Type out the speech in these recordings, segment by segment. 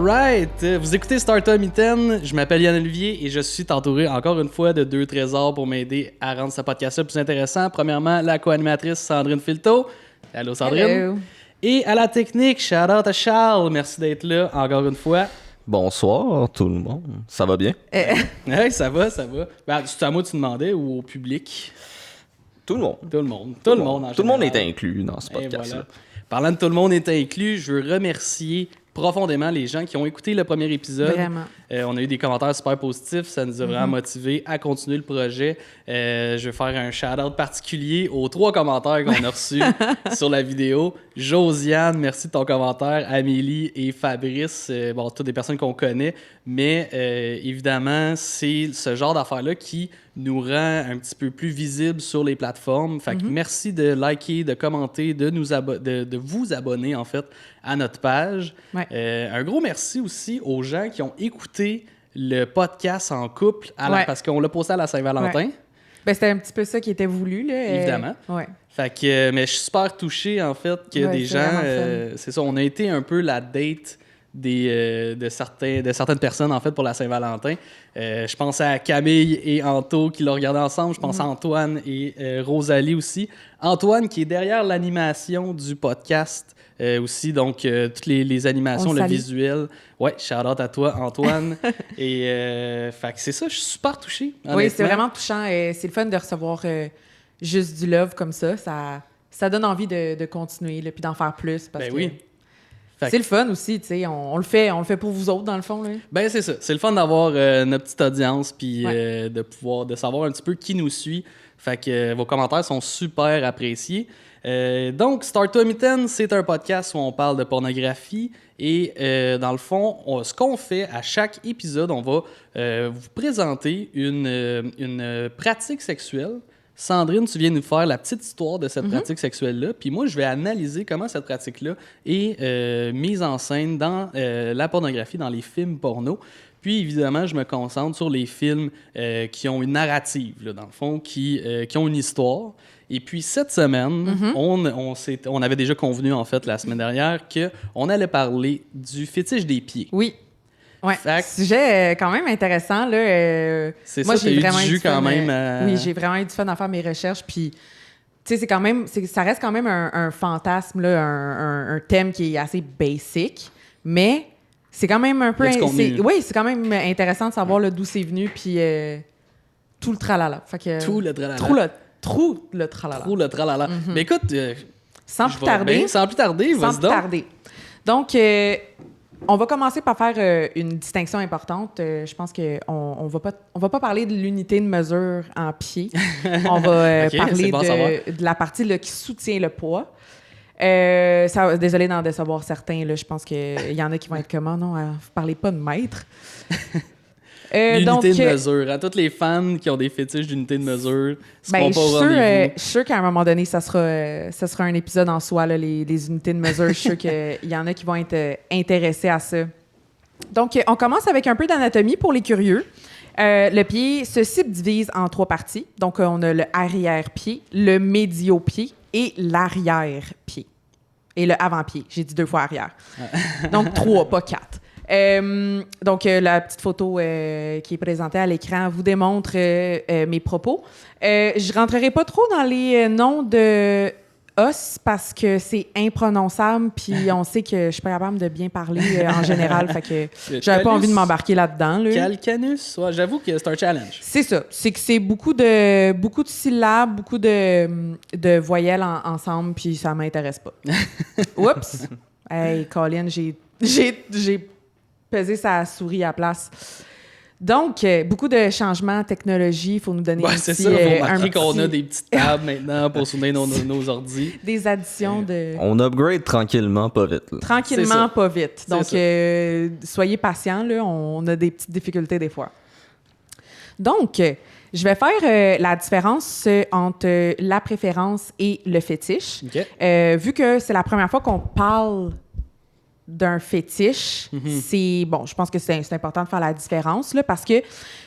Alright, vous écoutez Startup Mitaine, je m'appelle Yann Olivier et je suis entouré encore une fois de 2 trésors pour m'aider à rendre ce podcast-là plus intéressant. Premièrement, la co-animatrice Sandrine Filto. Allô Sandrine. Hello. Et à la technique, shout out à Charles, merci d'être là encore une fois. Bonsoir tout le monde, ça va bien? Ouais, ça va. Ben, c'est à moi que tu demandais ou au public? Tout le monde. Tout le monde. Tout le monde en Tout le monde général. est inclus dans ce Et podcast-là. voilà. Parlant de tout le monde est inclus, je veux remercier profondément les gens qui ont écouté le premier épisode. Vraiment. On a eu des commentaires super positifs, ça nous a vraiment motivés à continuer le projet. Je vais faire un shout-out particulier aux 3 commentaires qu'on a reçus sur la vidéo. Josiane, merci de ton commentaire. Amélie et Fabrice, toutes des personnes qu'on connaît, mais évidemment, c'est ce genre d'affaires-là qui nous rend un petit peu plus visibles sur les plateformes. Fait que merci de liker, de commenter, de vous abonner en fait à notre page. Ouais. Un gros merci aussi aux gens qui ont écouté le podcast en couple parce qu'on l'a posté à la Saint-Valentin. Ouais. Ben, c'était un petit peu ça qui était voulu, là. Évidemment. Ouais. Fait que, mais je suis super touché en fait que des c'est gens, vraiment fun. c'est ça, on a été un peu la date de certaines personnes en fait pour la Saint-Valentin. Je pense à Camille et Anto qui l'ont regardé ensemble. Je pense à Antoine et Rosalie aussi. Antoine qui est derrière l'animation du podcast aussi, donc toutes les animations, On le salue. visuel. Ouais, shout-out à toi Antoine. Et fait que c'est ça, je suis super touché. Oui, honnêtement. c'est vraiment touchant. C'est le fun de recevoir juste du love comme ça. Ça donne envie de continuer, là, puis d'en faire plus. Parce Ben que oui. Fait c'est le fun aussi, tu sais. On le fait pour vous autres, dans le fond, là. Ben c'est ça, c'est le fun d'avoir notre petite audience puis Ouais. de savoir un petit peu qui nous suit. Fait que vos commentaires sont super appréciés. Donc Startup Mitaine, c'est un podcast où on parle de pornographie et dans le fond, ce qu'on fait à chaque épisode, on va vous présenter une pratique sexuelle. Sandrine, tu viens nous faire la petite histoire de cette pratique sexuelle-là, puis moi, je vais analyser comment cette pratique-là est mise en scène dans la pornographie, dans les films porno. Puis, évidemment, je me concentre sur les films qui ont une narrative, là, dans le fond, qui ont une histoire. Et puis, cette semaine, on avait déjà convenu, en fait, la semaine dernière, qu'on allait parler du fétiche des pieds. Oui. Ouais. Fait que- Sujet quand même intéressant, là. C'est moi, ça, t'as eu du eu jus fun, quand même à- Oui, j'ai vraiment eu du fun à faire mes recherches. Puis, tu sais, c'est quand même... ça reste quand même un fantasme, là, un thème qui est assez basic, mais c'est quand même un peu... Il y a du contenu. Oui, c'est quand même intéressant de savoir là, d'où c'est venu, puis tout le tralala. Fait que, Tout le tralala. Trop le tralala. Trop le tralala. Mais écoute, Sans je plus vais tarder... bien. Sans plus tarder, Sans vas-y plus donc. tarder. Donc, on va commencer par faire une distinction importante. Je pense qu'on va pas parler de l'unité de mesure en pied. On va Ok, c'est parler bon à savoir. de la partie là, qui soutient le poids. Désolée d'en décevoir certains. Là, je pense qu'il y en a qui vont être comme « non, vous parlez pas de mètre. » L'unité de mesure. À toutes les fans qui ont des fétiches d'unité de mesure, Ben, seront je pas au suis sûre, rendez-vous. je suis sûre qu'à un moment donné, ça sera un épisode en soi, là, les unités de mesure. Je suis sûre qu'il y en a qui vont être intéressés à ça. Donc, on commence avec un peu d'anatomie pour les curieux. Le pied se subdivise en 3 parties. Donc, on a le arrière-pied, le médio-pied et l'arrière-pied. Et le avant-pied. J'ai dit 2 fois arrière. Donc, 3, pas 4. Donc, la petite photo qui est présentée à l'écran vous démontre mes propos. Je rentrerai pas trop dans les noms de os parce que c'est imprononçable, puis on sait que je suis pas capable de bien parler en général, fait que j'avais pas envie de m'embarquer là-dedans. Là. Calcanus, ouais, j'avoue que c'est un challenge. C'est ça. C'est que c'est beaucoup de syllabes, beaucoup de voyelles ensemble, puis ça m'intéresse pas. Oups! Hey, Colin, j'ai pesé sa souris à la place. Donc, beaucoup de changements en technologie. Il faut nous donner Ouais, un c'est petit, ça, il faut un remarquer qu'on a petit- des petites tables maintenant pour soutenir nos ordis. des additions de... On upgrade tranquillement, pas vite. Là. C'est Tranquillement, ça. pas vite. Donc, C'est soyez patients, là. On a des petites difficultés des fois. Donc, je vais faire la différence entre la préférence et le fétiche. OK. Vu que c'est la première fois qu'on parle d'un fétiche, c'est... Bon, je pense que c'est important de faire la différence, là, parce que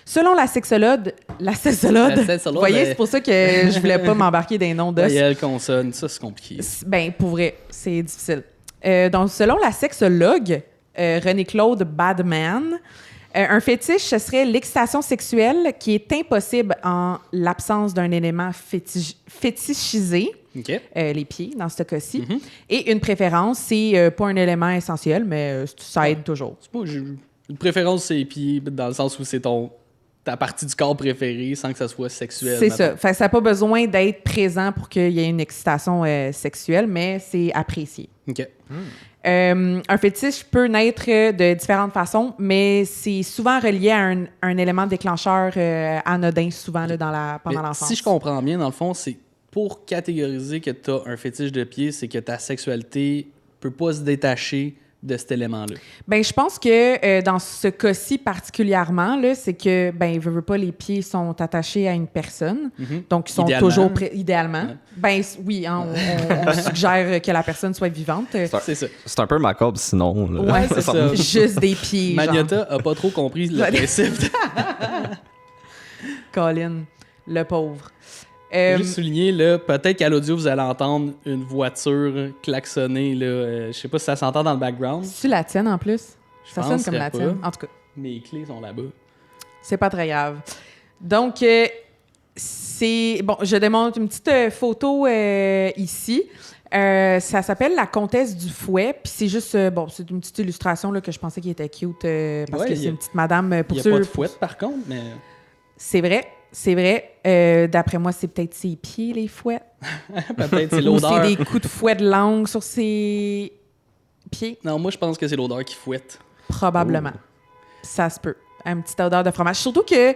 selon la sexologue... La sexologue, vous voyez, c'est pour ça que je voulais pas m'embarquer des noms d'os. Voyelle, consonne, ça c'est compliqué. Ben, pour vrai, c'est difficile. Donc, selon la sexologue, René-Claude Badman. Un fétiche, ce serait l'excitation sexuelle qui est impossible en l'absence d'un élément fétichisé, OK. les pieds dans ce cas-ci. Et une préférence, c'est pas un élément essentiel, mais ça aide toujours. C'est pas, une préférence, c'est les pieds, dans le sens où c'est ta partie du corps préférée sans que ça soit sexuel. C'est ça. mettons. Fait que ça n'a pas besoin d'être présent pour qu'il y ait une excitation sexuelle, mais c'est apprécié. OK. Un fétiche peut naître de différentes façons, mais c'est souvent relié à un élément déclencheur anodin, souvent là, pendant Mais l'enfance. si je comprends bien, dans le fond, c'est pour catégoriser que tu as un fétiche de pied, c'est que ta sexualité peut pas se détacher de cet élément-là. Ben, je pense que dans ce cas-ci particulièrement, là, c'est que, ben, veux pas, les pieds sont attachés à une personne. Donc, ils sont Idéalement. toujours idéalement. Ouais. Ben, oui, hein, on suggère que la personne soit vivante. C'est ça. C'est un peu macabre sinon. Là. Ouais, c'est ça. Juste des pieds. genre. Magnota a pas trop compris le principe. Colin, le pauvre. Juste souligner, là, peut-être qu'à l'audio, vous allez entendre une voiture klaxonner. Là, je sais pas si ça s'entend dans le background. C'est la tienne en plus? Ça sonne comme la penserais tienne. pas. En tout cas, Mes clés sont là-bas. c'est pas très grave. Donc, c'est... Bon, je démontre une petite photo ici. Ça s'appelle La Comtesse du Fouet. Puis c'est juste... bon, c'est une petite illustration là, que je pensais qui était cute parce Ouais, que c'est une petite madame... Il Pour n'y a ceux, pas de fouette, par contre, mais... C'est vrai. C'est vrai. D'après moi, c'est peut-être ses pieds, les fouets. Peut-être c'est Ou l'odeur. c'est des coups de fouet de langue sur ses pieds. Non, moi, je pense que c'est l'odeur qui fouette. Probablement. Ça se peut. Une petite odeur de fromage. Surtout que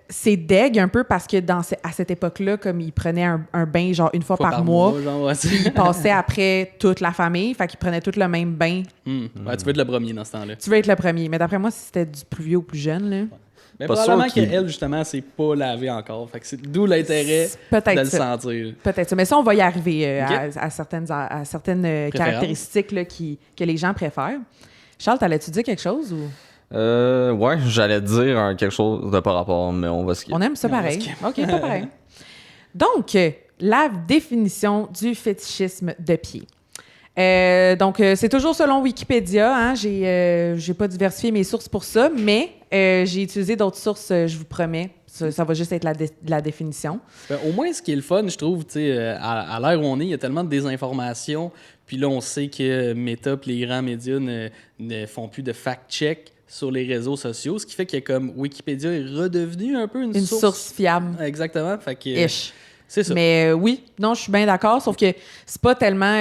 c'est deg un peu parce que à cette époque-là, comme il prenait un bain genre une fois par mois, genre, ouais, puis il passait après toute la famille, fait qu'il prenait tout le même bain. Ouais, tu veux être le premier dans ce temps-là. Tu veux être le premier. Mais d'après moi, si c'était du plus vieux ou plus jeune, là, Mais Pas probablement sûr qu'il- qu'elle, justement, c'est pas lavé encore. Fait que c'est d'où l'intérêt c'est peut-être de le ça. sentir. Peut-être ça. Mais ça, on va y arriver Ok. à certaines caractéristiques là, que les gens préfèrent. Charles, t'allais-tu dire quelque chose ou... Ouais, j'allais dire quelque chose de par rapport, mais on va skip. On aime ça On va pareil. skip. OK, pas pareil. Donc, la définition du fétichisme de pied. Donc, c'est toujours selon Wikipédia. Hein? J'ai pas diversifié mes sources pour ça, mais j'ai utilisé d'autres sources, je vous promets. Ça va juste être la définition. Ben, au moins, ce qui est le fun, je trouve, tu sais, à l'ère où on est, il y a tellement de désinformation. Puis là, on sait que Meta et les grands médias ne font plus de fact-check sur les réseaux sociaux, ce qui fait que comme Wikipédia est redevenu un peu une Une source fiable. Exactement. Fait que, Ish. c'est ça. Mais oui, non, je suis bien d'accord, sauf que c'est pas tellement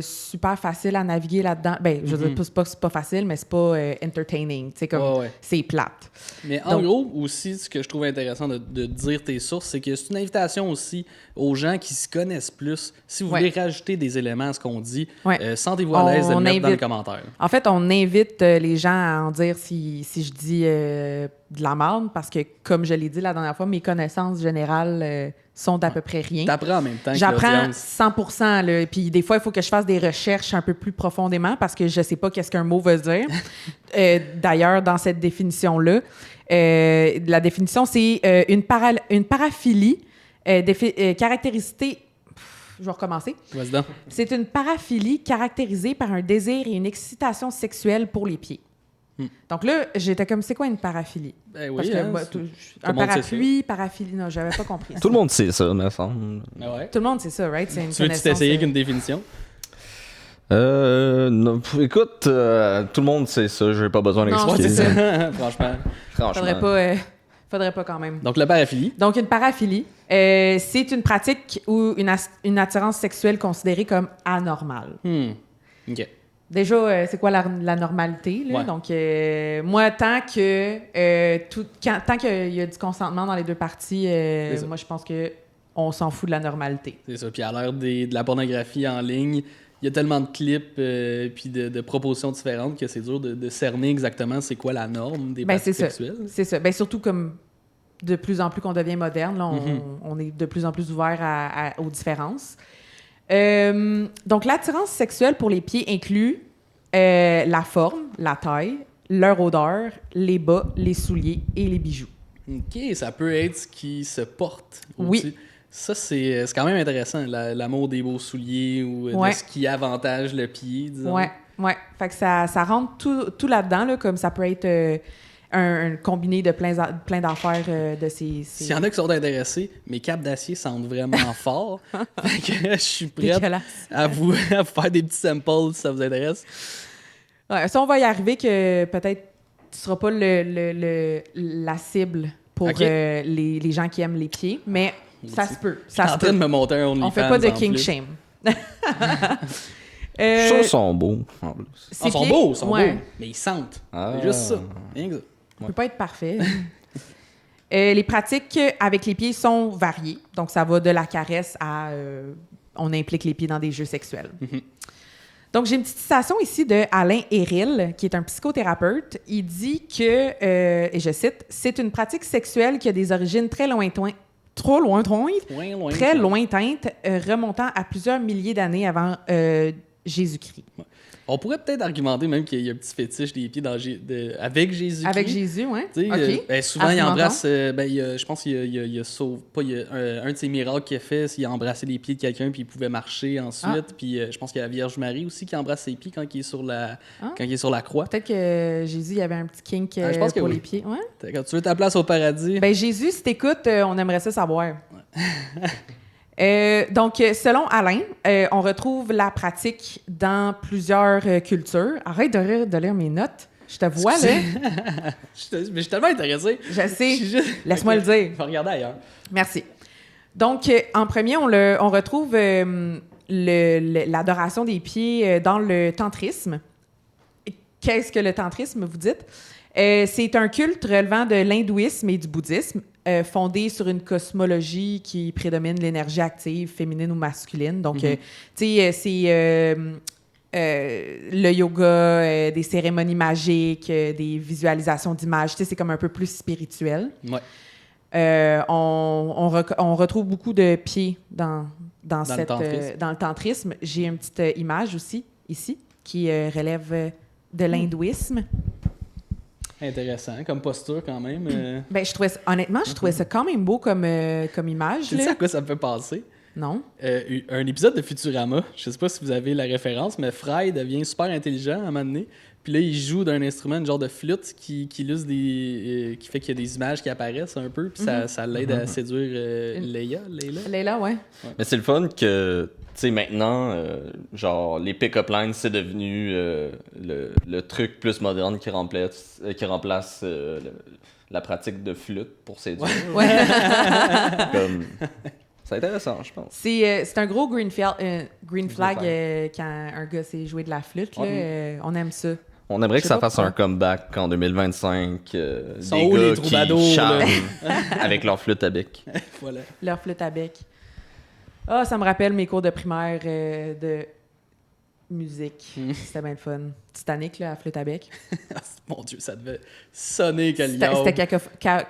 super facile à naviguer là-dedans. Ben, je veux dire, c'est pas facile, mais c'est pas entertaining. Tu sais, comme Ouais. c'est plate. Mais en Donc- gros, aussi, ce que je trouve intéressant de dire tes sources, c'est que c'est une invitation aussi aux gens qui se connaissent plus. Si vous Ouais. voulez rajouter des éléments à ce qu'on dit, Ouais. sentez-vous à l'aise de le On mettre dans le invite- commentaire. En fait, on invite les gens à en dire si je dis de la merde, parce que, comme je l'ai dit la dernière fois, mes connaissances générales sont d'à peu près rien. T'apprends en même temps que J'apprends l'audience. 100%. Là, puis des fois, il faut que je fasse des recherches un peu plus profondément parce que je sais pas qu'est-ce qu'un mot veut dire. D'ailleurs, dans cette définition-là, la définition, c'est une paraphilie caractérisée... Je vais recommencer. Vas-y donc. C'est une paraphilie caractérisée par un désir et une excitation sexuelle pour les pieds. Donc là, j'étais comme, c'est quoi une paraphilie? Ben oui, Parce que hein, moi, c'est- un le monde sait parapluie, paraphilie, non, j'avais pas compris. Tout le monde sait ça, me semble. Ah ouais. Tout le monde sait ça, right? C'est une Tu veux-tu connaissance, t'essayer avec une définition? Non, écoute, tout le monde sait ça, j'ai pas besoin Non, d'expliquer. c'est ça. Franchement. Franchement. Faudrait pas quand même. Donc, la paraphilie. Donc, une paraphilie, c'est une pratique ou une attirance sexuelle considérée comme anormale. OK. Déjà, c'est quoi la normalité? Là? Ouais. Donc, moi, tant qu'il y a du consentement dans les deux parties, ça. moi, je pense qu'on s'en fout de la normalité. C'est ça. Puis à l'ère de la pornographie en ligne, il y a tellement de clips puis de propositions différentes que c'est dur de cerner exactement c'est quoi la norme des Ben, pratiques c'est ça. sexuelles. C'est ça. Ben, surtout comme de plus en plus qu'on devient moderne, là, on est de plus en plus ouvert aux différences. Donc, l'attirance sexuelle pour les pieds inclut la forme, la taille, leur odeur, les bas, les souliers et les bijoux. OK, ça peut être ce qui se porte. Oui. aussi. Ça, c'est quand même intéressant, l'amour des beaux souliers ou Ouais. de ce qui avantage le pied, disons. Ouais. Ouais, fait que ça rentre tout là-dedans, là, comme ça peut être un combiné de plein d'affaires de ces... S'il y en a qui sont intéressés, mes capes d'acier sentent vraiment fort. Fait que je suis prête à vous faire des petits samples si ça vous intéresse. Ouais, ça, on va y arriver que peut-être tu seras pas la cible pour les gens qui aiment les pieds, mais ça se peut. Je suis en train de me monter un OnlyFans. On fait pas de king shame. Je trouve qu'ils sont beaux, en plus. Ils sont beaux, mais ils sentent. C'est juste ça. Rien que ça. Ça peut pas être parfait. Les pratiques avec les pieds sont variées. Donc, ça va de la caresse à... on implique les pieds dans des jeux sexuels. Mm-hmm. Donc, j'ai une petite citation ici de Alain Héril, qui est un psychothérapeute. Il dit que, et je cite, « C'est une pratique sexuelle qui a des origines très lointaines, remontant à plusieurs milliers d'années avant Jésus-Christ. » On pourrait peut-être argumenter même qu'il y a un petit fétiche des pieds avec Jésus-Christ. Avec Jésus, oui. Okay. Souvent, il embrasse... je pense qu'il a sauvé... un de ses miracles qu'il a fait, c'est qu'il a embrassé les pieds de quelqu'un puis il pouvait marcher ensuite. Puis je pense qu'il y a la Vierge Marie aussi qui embrasse ses pieds quand il est sur la croix. Peut-être que Jésus, il avait un petit kink pour les pieds. Ouais. Quand tu veux ta place au paradis... Jésus, si t'écoutes, on aimerait ça savoir. Ouais. Donc, selon Alain, on retrouve la pratique dans plusieurs cultures. Arrête de lire mes notes. Je te vois, là. Mais je suis tellement intéressé. Je sais. Laisse-moi le dire. Je vais regarder ailleurs. Merci. Donc, en premier, on retrouve l'adoration des pieds dans le tantrisme. Qu'est-ce que le tantrisme, vous dites? C'est un culte relevant de l'hindouisme et du bouddhisme, fondé sur une cosmologie qui prédomine l'énergie active, féminine ou masculine. Donc, tu sais, c'est le yoga, des cérémonies magiques, des visualisations d'images. Tu sais, c'est comme un peu plus spirituel. Ouais. On retrouve beaucoup de pieds dans le tantrisme. J'ai une petite image aussi, ici, qui relève de l'hindouisme. Intéressant, comme posture quand même. Honnêtement, je trouvais ça quand même beau comme image. Tu sais à quoi ça me fait penser? Non. Un épisode de Futurama, je sais pas si vous avez la référence, mais Fry devient super intelligent à un moment donné. Puis là, il joue d'un instrument, une genre de flûte qui illustre qui fait qu'il y a des images qui apparaissent un peu. Puis ça l'aide à séduire Leila, ouais. Mais c'est le fun que... Tu sais, maintenant, genre, les pick-up lines, c'est devenu le truc plus moderne qui remplace la pratique de flûte pour séduire. Ouais. C'est intéressant, je pense. C'est un gros green flag quand un gars sait jouer de la flûte. Là, on aime ça. On aimerait que ça fasse un comeback en 2025. Des gars qui chantent avec leur flûte à bec. Voilà. Leur flûte à bec. Ah, ça me rappelle mes cours de primaire de musique. C'était bien le fun. Titanic, là, à flûte à bec. Mon Dieu, ça devait sonner C'était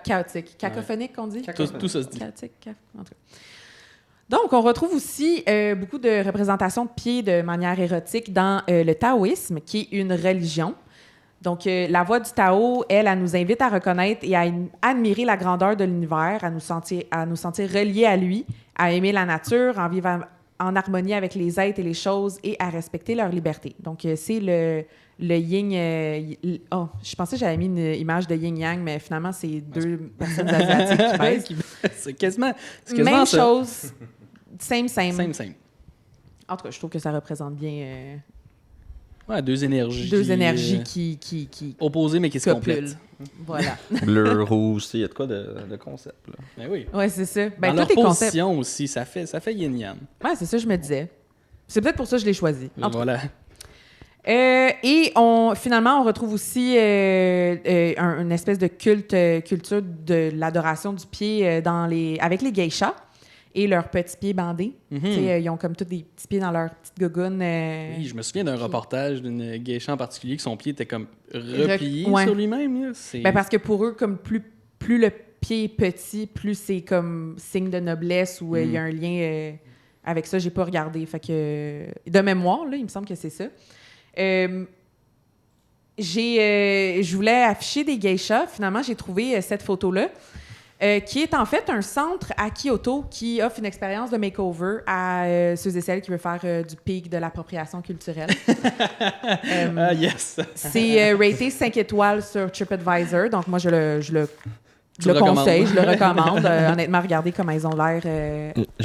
chaotique. Cacophonique, qu'on dit? Tout ça se dit. Chaotique, en tout cas. Donc, on retrouve aussi beaucoup de représentations de pieds de manière érotique dans le taoïsme, qui est une religion. Donc, la voix du Tao, elle nous invite à reconnaître et à admirer la grandeur de l'univers, à nous sentir reliés à lui, à aimer la nature, à vivre en harmonie avec les êtres et les choses et à respecter leur liberté. Donc, c'est le yin... je pensais que j'avais mis une image de yin-yang, mais finalement, c'est deux personnes asiatiques qui pèsent. C'est quasiment même ça. Chose. Same. En tout cas, je trouve que ça représente bien... deux énergies. Deux énergies qui opposées, mais qui se complètent. Voilà. Bleu, rouge, il y a de quoi de concept. Là. Ben oui. Oui, c'est ça. Dans leur position aussi, ça fait yin-yang. Oui, c'est ça, je me disais. C'est peut-être pour ça que je l'ai choisi. Voilà. Et finalement, on retrouve aussi une espèce de culture de l'adoration du pied avec les geishas et leurs petits pieds bandés. Ils ont comme tous des petits pieds dans leurs petites gougounes. Oui, je me souviens d'un reportage d'une geisha en particulier que son pied était comme replié sur lui-même. Parce que pour eux, comme plus le pied est petit, plus c'est comme signe de noblesse ou il y a un lien avec ça. J'ai pas regardé. Fait que de mémoire, là, il me semble que c'est ça. Je voulais afficher des geishas. Finalement, j'ai trouvé cette photo-là. qui est en fait un centre à Kyoto qui offre une expérience de makeover à ceux et celles qui veulent faire du pic de l'appropriation culturelle. Yes! C'est raté 5 étoiles sur TripAdvisor, donc moi je le recommandes. conseille, je le recommande. Honnêtement, regardez comment ils ont l'air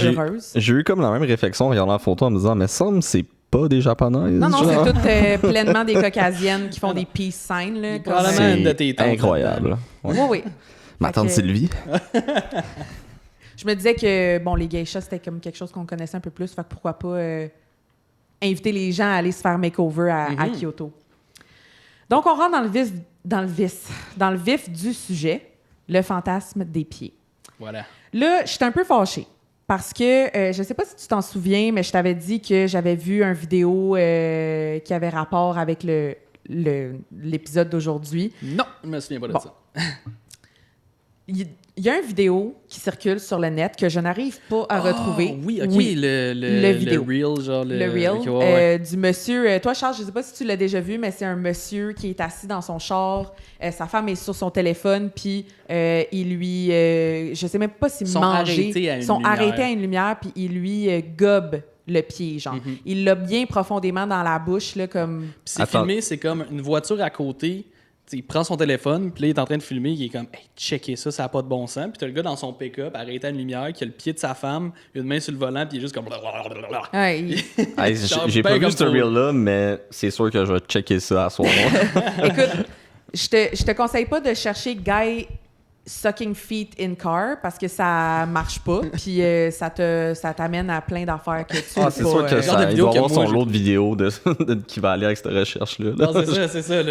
heureuses. J'ai eu comme la même réflexion en regardant la photo en me disant, mais semble c'est pas des japonaises. Non, genre. c'est toutes pleinement des caucasiennes qui font des peace signs. Là, comme, Probablement une de tes tantes incroyable. Oui, oui. Ma tante Fait que- Sylvie. Je me disais que bon, les geishas, c'était comme quelque chose qu'on connaissait un peu plus. Fait que pourquoi pas inviter les gens à aller se faire makeover à Kyoto. Donc, on rentre dans le vif du sujet, le fantasme des pieds. Voilà. Là, je suis un peu fâchée parce que je ne sais pas si tu t'en souviens, mais je t'avais dit que j'avais vu une vidéo qui avait rapport avec l'épisode d'aujourd'hui. Non, je me souviens pas de Bon. ça. Il y a une vidéo qui circule sur le net que je n'arrive pas à retrouver. Oui, OK. Le Le vidéo. reel, genre. Le reel ok, ouais. du monsieur. Toi, Charles, je ne sais pas si tu l'as déjà vu, mais c'est un monsieur qui est assis dans son char. Sa femme est sur son téléphone, puis il lui. Je sais même pas s'il Sont mangeait. arrêtés à une Ils sont lumière. arrêtés à une lumière, puis il lui gobe le pied, genre. Il l'a bien profondément dans la bouche, là, comme. Puis c'est Attends. filmé, c'est comme une voiture à côté. T'sais, il prend son téléphone, puis là, il est en train de filmer, il est comme, hey, checker ça, ça n'a pas de bon sens. Puis t'as le gars dans son pick-up, arrêté à une lumière, qui a le pied de sa femme, une main sur le volant, puis il est juste comme. Ouais, Hey, Genre j'ai ben pas vu comme ce ça. reel-là, mais c'est sûr que je vais checker ça à soir. Écoute, je te conseille pas de chercher Guy sucking feet in car parce que ça marche pas, puis ça t'amène à plein d'affaires que tu Ah, c'est veux sûr pas, que genre de ça, il vidéo doit que avoir moi, son j'ai- lot de vidéos qui va aller avec cette recherche-là. Non, c'est ça.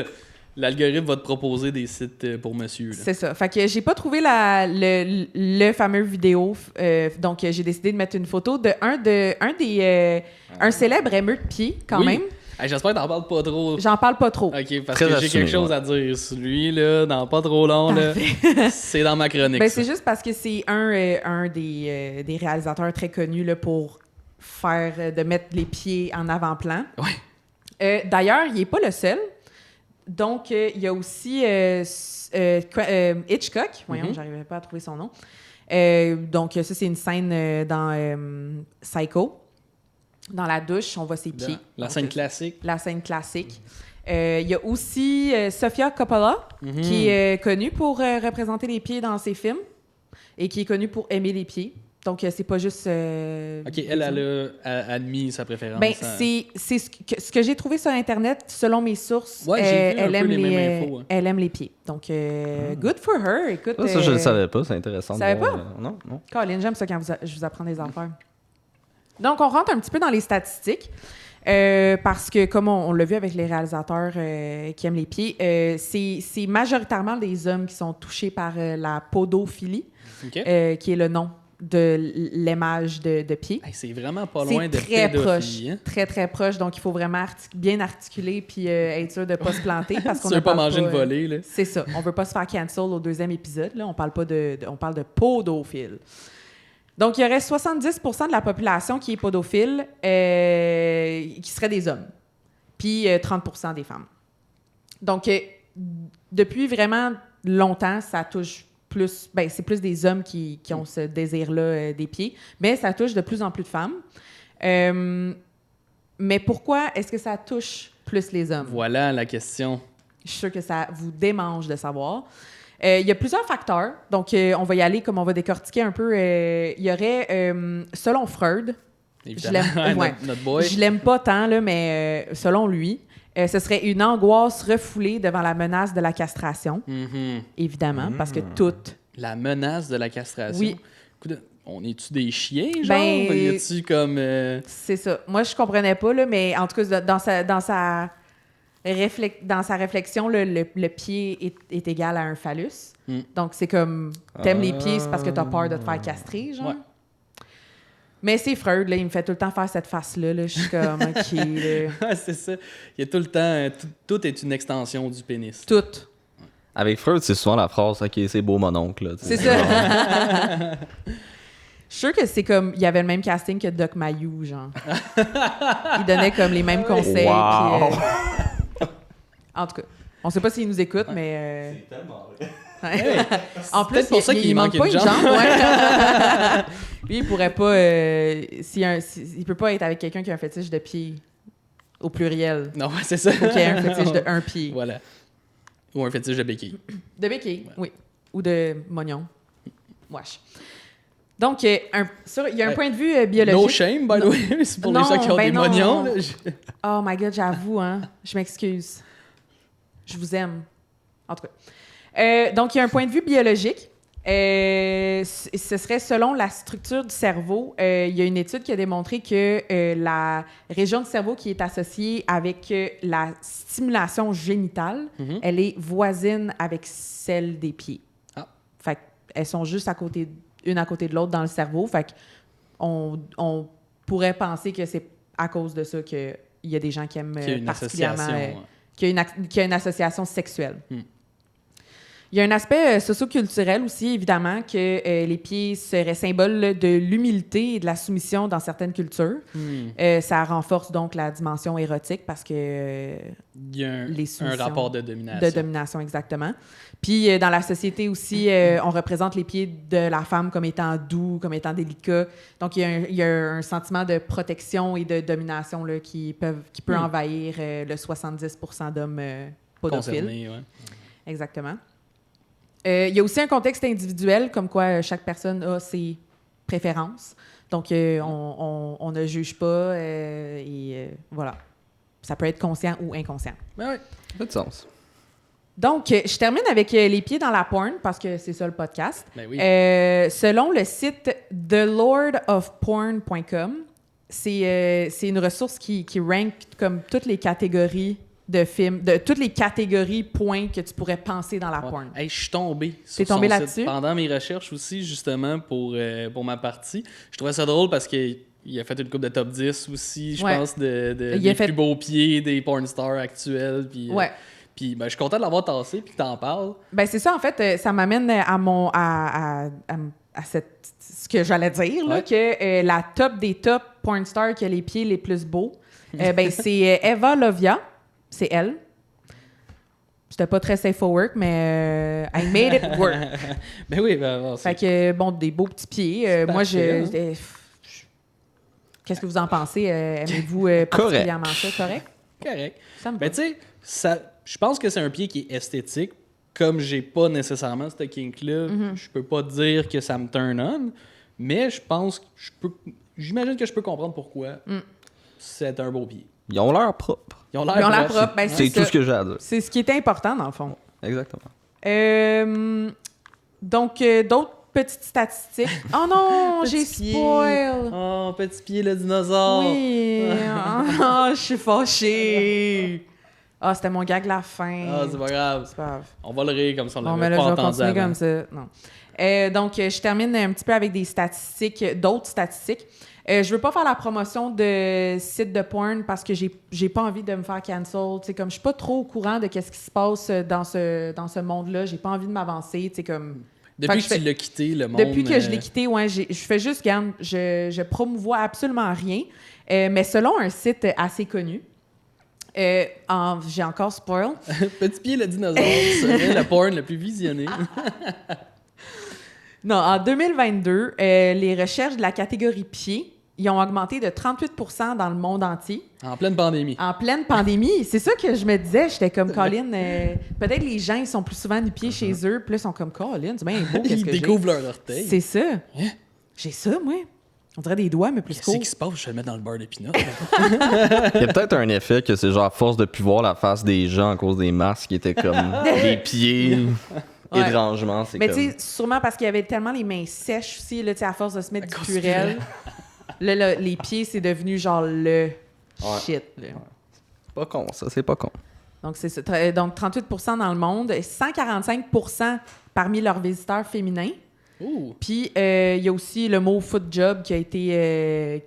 L'algorithme va te proposer des sites pour monsieur. Là. C'est ça. Fait que j'ai pas trouvé le fameux vidéo. Donc, j'ai décidé de mettre une photo de un célèbre émeu de pied, quand Oui. même. Hey, j'espère que t'en parles pas trop. J'en parle pas trop. OK, parce Très que j'ai assumé, quelque chose ouais. à dire sur lui, là, dans pas trop long, là. C'est dans ma chronique. Ben, ça. c'est juste parce que c'est un des réalisateurs très connus là, pour de mettre les pieds en avant-plan. Ouais. D'ailleurs, il n'est pas le seul. Donc, il y a aussi Hitchcock. Voyons, j'arrivais pas à trouver son nom. Donc, ça, c'est une scène dans Psycho. Dans la douche, on voit ses pieds. La Donc, scène classique. la scène classique. Il y a aussi Sofia Coppola, qui est connue pour représenter les pieds dans ses films et qui est connue pour aimer les pieds. Donc, c'est pas juste... OK, elle a admis sa préférence. Ben, à- c'est ce que j'ai trouvé sur Internet, selon mes sources. Ouais, j'ai vu un elle peu aime les mêmes infos, hein. Elle aime les pieds. Donc, good for her. Écoute, Ça, je le savais pas, c'est intéressant. Tu de savais voir, pas? non, non. Colin, j'aime ça quand je vous apprends des affaires. Donc, on rentre un petit peu dans les statistiques. Parce que, comme on l'a vu avec les réalisateurs qui aiment les pieds, c'est majoritairement des hommes qui sont touchés par la podophilie, OK. qui est le nom de l'aimage de pied. Hey, c'est vraiment pas loin C'est de très proche, pédophilie. Hein? très, très proche. Donc, il faut vraiment bien articuler puis être sûr de ne pas se planter. Parce qu'on Tu ne veux pas parle manger une volée, là. C'est ça. On veut pas se faire cancel au 2e épisode. Là. On parle pas on parle de podophile. Donc, il y aurait 70% de la population qui est podophile, qui seraient des hommes, puis 30% des femmes. Donc, depuis vraiment longtemps, ça touche plus... Ben, c'est plus des hommes qui ont ce désir-là des pieds, mais ça touche de plus en plus de femmes. Mais pourquoi est-ce que ça touche plus les hommes? Voilà la question. Je suis sûre que ça vous démange de savoir. Il y a plusieurs facteurs. Donc, on va y aller comme on va décortiquer un peu. Il y aurait, selon Freud, Évidemment, Je l'aime, ouais. notre boy. je l'aime pas tant, là, mais selon lui, ce serait une angoisse refoulée devant la menace de la castration, Mhm. évidemment, parce que toute... La menace de la castration. Oui. Écoute, on est-tu des chiens, genre? Ben, Y a-tu comme... C'est ça. Moi, je comprenais pas, là, mais en tout cas, dans sa réflexion, le pied est égal à un phallus. Mm. Donc, c'est comme, t'aimes les pieds, c'est parce que t'as peur de te faire castrer, genre. Ouais. Mais c'est Freud, là, il me fait tout le temps faire cette face-là. Là. Je suis comme, OK, là. Ah, c'est ça. Il y a tout le temps... Tout est une extension du pénis. Tout. Avec Freud, c'est souvent la phrase « Ok, c'est beau mon oncle. » là, tu sais. C'est ça. Je suis sûre que c'est comme, il y avait le même casting que Doc Mayou, genre. Il donnait comme les mêmes conseils. Wow. puis, en tout cas. On sait pas s'il nous écoute, mais... C'est tellement vrai. En plus, peut-être pour ça qu'il manque manque pas une une jambe. jambe. Ouais. Lui, il pourrait pas... il peut pas être avec quelqu'un qui a un fétiche de pied au pluriel. Non, c'est ça. Faut qu'il y ait un fétiche de un pied. Voilà. Ou un fétiche de béquille. De béquille, oui. Ou de mognon. Wesh. Donc, il y a un point de vue biologique. No shame, by the way. C'est pour les Non, gens qui ont ben des non. mognons. Là. Oh my God, j'avoue, hein. Je m'excuse. Je vous aime. En tout cas. Donc, il y a un point de vue biologique. Ce serait selon la structure du cerveau. Il y a une étude qui a démontré que la région du cerveau qui est associée avec la stimulation génitale, elle est voisine avec celle des pieds. Ah. Fait qu'elles sont juste une à côté de l'autre dans le cerveau. Fait qu'on pourrait penser que c'est à cause de ça qu'il y a des gens qui aiment Qu'il y a une particulièrement... association. qu'il y a une association sexuelle. Il y a un aspect socioculturel aussi, évidemment, que les pieds seraient symboles de l'humilité et de la soumission dans certaines cultures. Ça renforce donc la dimension érotique parce que Il y a les un soumissions rapport de domination. de domination, exactement. Puis dans la société aussi, on représente les pieds de la femme comme étant doux, comme étant délicats. Donc il y a un sentiment de protection et de domination là, qui peut envahir le 70% d'hommes podophiles. Concernés, ouais. Exactement. Il y a aussi un contexte individuel, comme quoi chaque personne a ses préférences. Donc, on ne juge pas voilà. Ça peut être conscient ou inconscient. Ben ouais. Ça fait du sens. Donc, je termine avec les pieds dans la porn, parce que c'est ça le podcast. Ben oui. Selon le site thelordofporn.com, c'est une ressource qui rank comme toutes les catégories de films, de toutes les catégories points que tu pourrais penser dans la Ouais. porn. Hey, je suis tombé sur T'es tombé son site là-dessus? pendant mes recherches aussi, justement, pour ma partie. Je trouvais ça drôle parce qu'il a fait une coupe de top 10 aussi, je Ouais. pense, Il des a fait- plus beaux pieds des porn stars actuels. Puis, Ouais. Puis ben, je suis content de l'avoir tassé puis que t'en parles. Ben c'est ça, en fait, ça m'amène à ce que j'allais dire, là, Ouais. que la top des top porn stars qui a les pieds les plus beaux, ben c'est Eva Lovia, c'est elle. C'était pas très safe for work, mais I made it work. Ben oui, ben, bon, Fait que, bon, des beaux petits pieds. Moi, parfait, qu'est-ce que vous en pensez? Aimez-vous particulièrement ça? Correct? correct. Ça me va. Ben tu sais, je pense que c'est un pied qui est esthétique. Comme j'ai pas nécessairement ce kink-là, je peux pas dire que ça me turn on, mais je pense que j'imagine que je peux comprendre pourquoi c'est un beau pied. Ils ont l'air propres. Ils ont Ils ont l'air propres. Ben, C'est tout ça. ce que j'ai à dire. C'est ce qui est important, dans le fond. Exactement. Donc, d'autres petites statistiques. Oh non, j'ai Petit pied. spoil. Oh, petit pied le dinosaure. Oui. Oh, je suis fâchée. Ah, c'était mon gag la fin. Ah, c'est pas grave. C'est pas grave. On va le rire comme ça, on Bon, l'avait mais là, pas je vais entendu continuer avant. comme ça. Non. Donc, je termine un petit peu avec des statistiques, d'autres statistiques. Je veux pas faire la promotion de sites de porn parce que j'ai pas envie de me faire cancel. T'sais, comme je suis pas trop au courant de qu'est-ce qui se passe dans ce monde-là, j'ai pas envie de m'avancer. Comme... Depuis Fait que que tu l'as quitté, le monde... Depuis que je l'ai quitté, ouais, je fais juste, regarde, je promouvois absolument rien. Mais selon un site assez connu, j'ai encore spoil. Petit pied le dinosaure serait le porn le plus visionné. Non, en 2022, les recherches de la catégorie pied, ils ont augmenté de 38 % dans le monde entier. En pleine pandémie. En pleine pandémie. C'est ça que je me disais. J'étais comme, Colin, peut-être les gens, ils sont plus souvent du pied chez eux. Puis là, ils sont comme, Colin, c'est bien beau, qu'est-ce Ils que j'ai. découvrent leur orteil. C'est ça. Hein? J'ai ça, moi. On dirait des doigts, mais plus Qu'est-ce courts. qui se passe? Je vais le mettre dans le beurre d'épinards. Il y a peut-être un effet que c'est genre à force de plus voir la face des gens à cause des masques qui étaient comme des pieds. Ouais. Étrangement, c'est Mais comme... tu sais, sûrement parce qu'il y avait tellement les mains sèches aussi, là, tu sais, à force de se mettre du purel. Là, les pieds, c'est devenu genre le shit. Là. C'est pas con, ça, c'est pas con. Donc, c'est ça. Donc, 38 % dans le monde, 145 % parmi leurs visiteurs féminins. Ouh. Puis, il y a aussi le mot foot job qui a été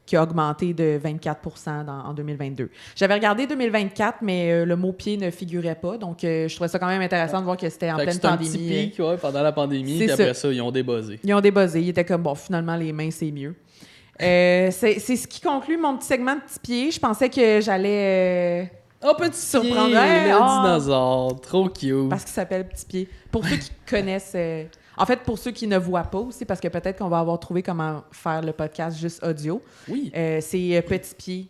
qui a augmenté de 24 % en 2022. J'avais regardé 2024, mais le mot pied ne figurait pas. Donc, je trouvais ça quand même intéressant de voir que c'était en Fait que pleine c'est un pandémie. petit pic, ouais, pendant la pandémie, C'est puis après ça. ça, ils ont débuzzé. Ils ont débuzzé. Ils étaient comme, bon, finalement, les mains, c'est mieux. C'est ce qui conclut mon petit segment de petits pieds. Je pensais que j'allais Oh, petit pied, Surprendre. le dinosaure, trop cute. Parce qu'il s'appelle Petit Pied. Pour ceux qui connaissent... En fait, pour ceux qui ne voient pas aussi, parce que peut-être qu'on va avoir trouvé comment faire le podcast juste audio, Oui. c'est Petit Pied,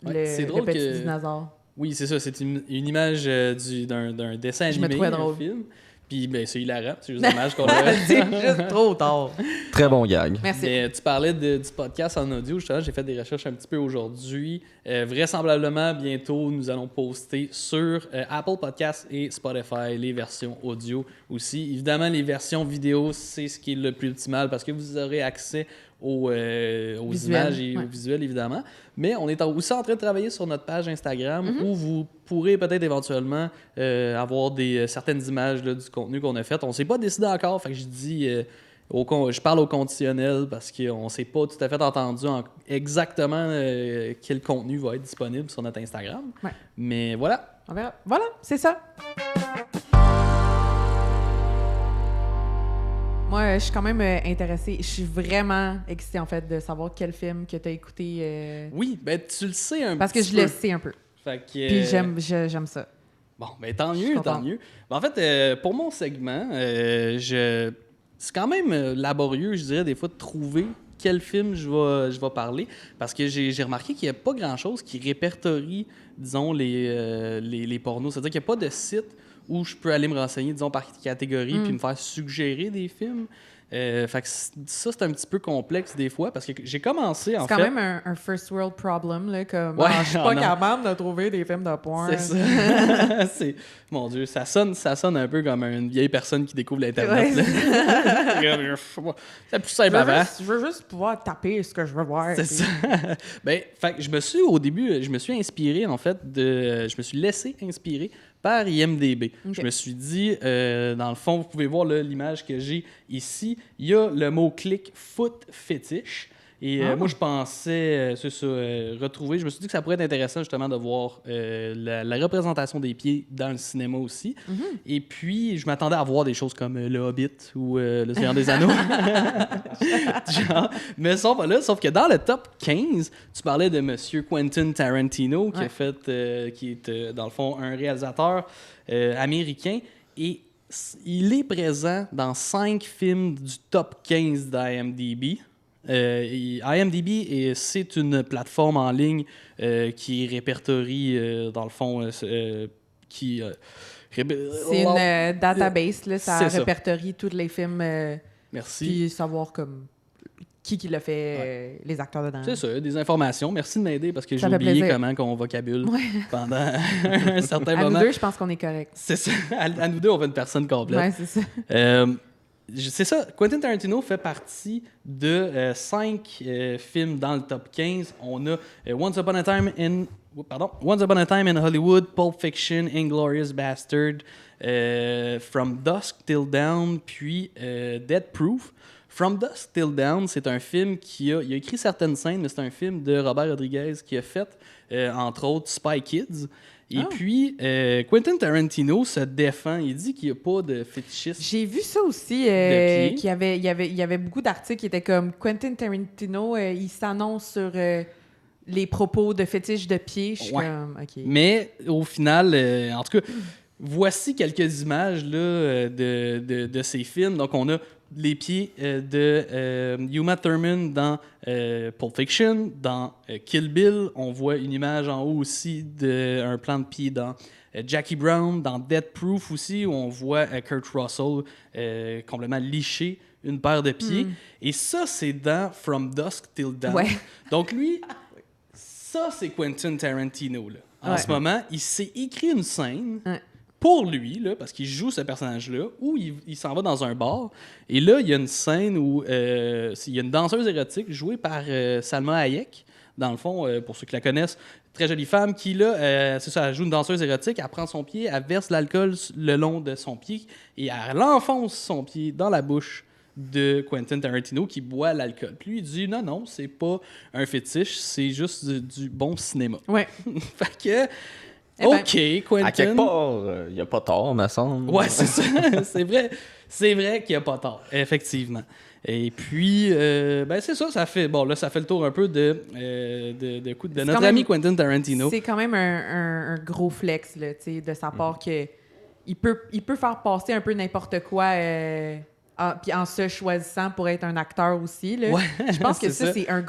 Ouais, c'est drôle le petit que- dinosaure. Oui, c'est ça. C'est une image d'un dessin animé, Je me trouvais un drôle. film. Puis ben, c'est hilarant. C'est juste dommage qu'on l'a... C'est juste trop tard. Très bon gag. Merci. Mais tu parlais du podcast en audio, justement, j'ai fait des recherches un petit peu aujourd'hui. Vraisemblablement, bientôt, nous allons poster sur Apple Podcasts et Spotify les versions audio aussi. Évidemment, les versions vidéo, c'est ce qui est le plus optimal parce que vous aurez accès aux images et aux visuels, évidemment. Mais on est aussi en train de travailler sur notre page Instagram où vous pourrez peut-être éventuellement avoir certaines images là, du contenu qu'on a fait. On ne s'est pas décidé encore, fait que je dis... je parle au conditionnel parce qu'on ne s'est pas tout à fait entendu exactement quel contenu va être disponible sur notre Instagram. Ouais. Mais voilà. On verra. Voilà, c'est ça. Moi, je suis quand même intéressée. Je suis vraiment excitée, en fait, de savoir quel film que tu as écouté. Oui, ben tu le sais un Parce petit que peu. je le sais un peu. Fait que, Puis j'aime ça. Bon, ben tant Je suis mieux, contente. tant mieux. Ben, en fait, pour mon segment, c'est quand même laborieux, je dirais, des fois, de trouver quel film je vais parler. Parce que j'ai remarqué qu'il n'y a pas grand-chose qui répertorie, disons, les pornos. C'est-à-dire qu'il n'y a pas de site où je peux aller me renseigner, disons, par catégorie puis me faire suggérer des films. Fait que ça, c'est un petit peu complexe des fois parce que j'ai commencé, en C'est fait... quand même un first world problem, là, comme Ouais, je suis pas capable de trouver des films de porn. C'est ça. Mon Dieu, ça sonne un peu comme une vieille personne qui découvre l'Internet. Ouais. là. C'est plus simple avant. Je veux juste pouvoir taper ce que je veux voir. C'est puis- ça. Ben, fait que au début, je me suis inspiré, en fait, je me suis laissé inspirer par IMDb. Ok. Je me suis dit, dans le fond, vous pouvez voir là, l'image que j'ai ici, il y a le mot-clic foot fétiche. Et moi, je pensais retrouver. Je me suis dit que ça pourrait être intéressant justement de voir la représentation des pieds dans le cinéma aussi. Et puis, je m'attendais à voir des choses comme Le Hobbit ou Le Seigneur des Anneaux. Genre, mais ils sont pas là. Sauf que dans le top 15, tu parlais de Monsieur Quentin Tarantino, qui a fait, qui est dans le fond un réalisateur américain. Et il est présent dans 5 films du top 15 d'IMDb. IMDb, c'est une plateforme en ligne qui répertorie, dans le fond, qui... C'est une database, là, ça C'est ça. répertorie tous les films, Merci. puis savoir comme qui l'a fait, les acteurs dedans. C'est ça, des informations. Merci de m'aider parce que j'ai Ça fait oublié plaisir. comment qu'on vocabule pendant un certain À nous moment. deux, je pense qu'on est correct. C'est ça. À nous deux, on fait une personne complète. Ouais, c'est ça. C'est ça. Quentin Tarantino fait partie de 5 films dans le top 15. On a Once Upon a Time in Hollywood, Pulp Fiction, Inglourious Bastard, From Dusk Till Dawn, puis Death Proof. From Dusk Till Dawn, c'est un film il a écrit certaines scènes, mais c'est un film de Robert Rodriguez qui a fait, entre autres, Spy Kids. Et puis, Quentin Tarantino se défend. Il dit qu'il n'y a pas de fétichisme. J'ai vu ça aussi, pieds. qu'il y avait beaucoup d'articles qui étaient comme Quentin Tarantino, il s'annonce sur les propos de fétiche de pied. Je suis Ouais. comme, OK. Mais au final, en tout cas, voici quelques images là, de ces films. Donc, on a les pieds de Uma Thurman dans Pulp Fiction, dans Kill Bill. On voit une image en haut aussi d'un plan de pied dans Jackie Brown, dans Death Proof aussi, où on voit Kurt Russell complètement licher une paire de pieds. Et ça, c'est dans From Dusk Till Dawn. Ouais. Donc lui, ça, c'est Quentin Tarantino. Là. En Ouais. ce moment, il s'est écrit une scène Ouais. pour lui, là, parce qu'il joue ce personnage-là, où il s'en va dans un bar. Et là, il y a une scène où il y a une danseuse érotique jouée par Salma Hayek. Dans le fond, pour ceux qui la connaissent, très jolie femme qui, là, c'est ça, elle joue une danseuse érotique, elle prend son pied, elle verse l'alcool le long de son pied et elle enfonce son pied dans la bouche de Quentin Tarantino qui boit l'alcool. Puis lui, il dit non, c'est pas un fétiche, c'est juste du bon cinéma. Ouais. Fait que Eh ben, OK, Quentin. À quelque part, il n'y a pas tort, me semble. Ouais, c'est ça. C'est vrai. C'est vrai qu'il n'y a pas tort, effectivement. Et puis, ben c'est ça, ça fait le tour un peu de notre quand ami même- Quentin Tarantino. C'est quand même un gros flex là, tu sais, de sa part que il peut faire passer un peu n'importe quoi puis en se choisissant pour être un acteur aussi. Là. Ouais, Je pense que c'est ça. c'est un